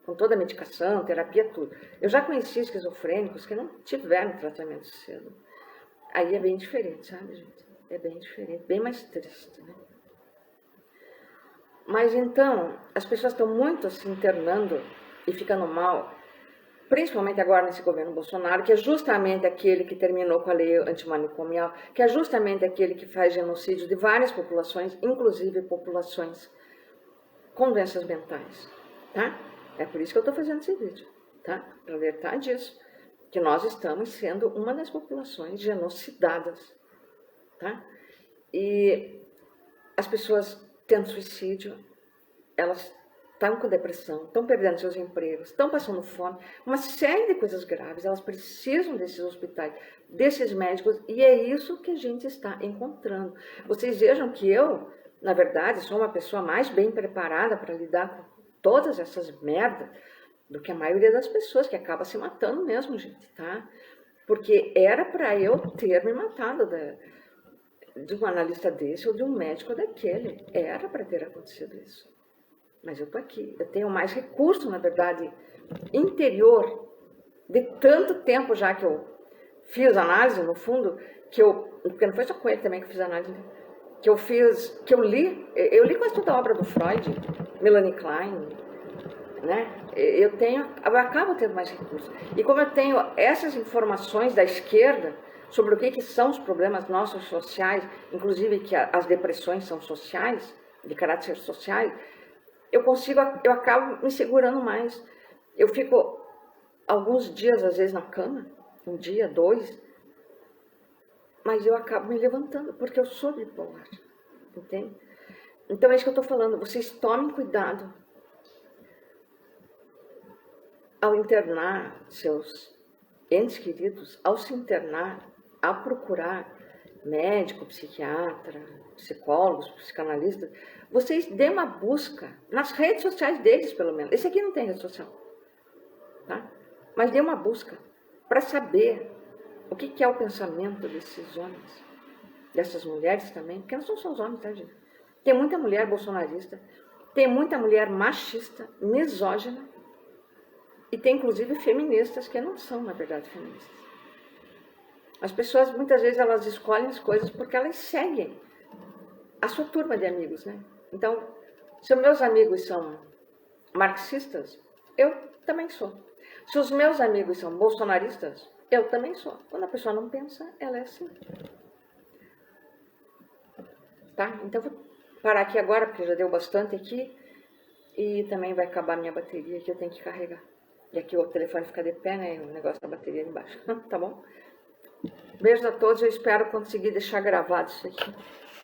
Com toda a medicação, terapia, tudo. Eu já conheci esquizofrênicos que não tiveram tratamento cedo. Aí é bem diferente, sabe, gente? É bem diferente, bem mais triste, né? Mas então, as pessoas estão muito se internando e ficando mal, principalmente agora nesse governo Bolsonaro, que é justamente aquele que terminou com a lei antimanicomial, que é justamente aquele que faz genocídio de várias populações, inclusive populações com doenças mentais, tá? É por isso que eu estou fazendo esse vídeo, tá? Para alertar disso, que nós estamos sendo uma das populações genocidadas, tá? E as pessoas tendo suicídio, elas estão com depressão, estão perdendo seus empregos, estão passando fome, uma série de coisas graves, elas precisam desses hospitais, desses médicos, e é isso que a gente está encontrando. Vocês vejam que eu, na verdade, sou uma pessoa mais bem preparada para lidar com todas essas merdas do que a maioria das pessoas, que acaba se matando mesmo, gente, tá? Porque era para eu ter me matado de um analista desse ou de um médico daquele. Era para ter acontecido isso. Mas eu tô aqui. Eu tenho mais recurso, na verdade, interior, de tanto tempo já que eu fiz análise, no fundo, porque não foi só com ele também que eu fiz análise, que eu li quase toda a obra do Freud, Melanie Klein, né? Eu acabo tendo mais recursos. E como eu tenho essas informações da esquerda, sobre o que são os problemas nossos sociais, inclusive que as depressões são sociais, de caráter social, eu acabo me segurando mais. Eu fico alguns dias, às vezes, na cama, um dia, dois, mas eu acabo me levantando, porque eu sou bipolar, entende? Então é isso que eu estou falando, vocês tomem cuidado ao internar seus entes queridos, ao se internar, a procurar médico, psiquiatra, psicólogos, psicanalistas, vocês dêem uma busca nas redes sociais deles, pelo menos. Esse aqui não tem rede social, tá? Mas dê uma busca para saber o que é o pensamento desses homens, dessas mulheres também, porque não são só os homens, tá, gente? Tem muita mulher bolsonarista, tem muita mulher machista, misógina, e tem inclusive feministas que não são, na verdade, feministas. As pessoas, muitas vezes, elas escolhem as coisas porque elas seguem a sua turma de amigos, né? Então, se os meus amigos são marxistas, eu também sou. Se os meus amigos são bolsonaristas, eu também sou. Quando a pessoa não pensa, ela é assim. Tá? Então, vou parar aqui agora, porque já deu bastante aqui. E também vai acabar minha bateria, que eu tenho que carregar. E aqui o telefone fica de pé, né? O negócio da bateria embaixo. Tá bom? Beijos a todos. Eu espero conseguir deixar gravado isso aqui.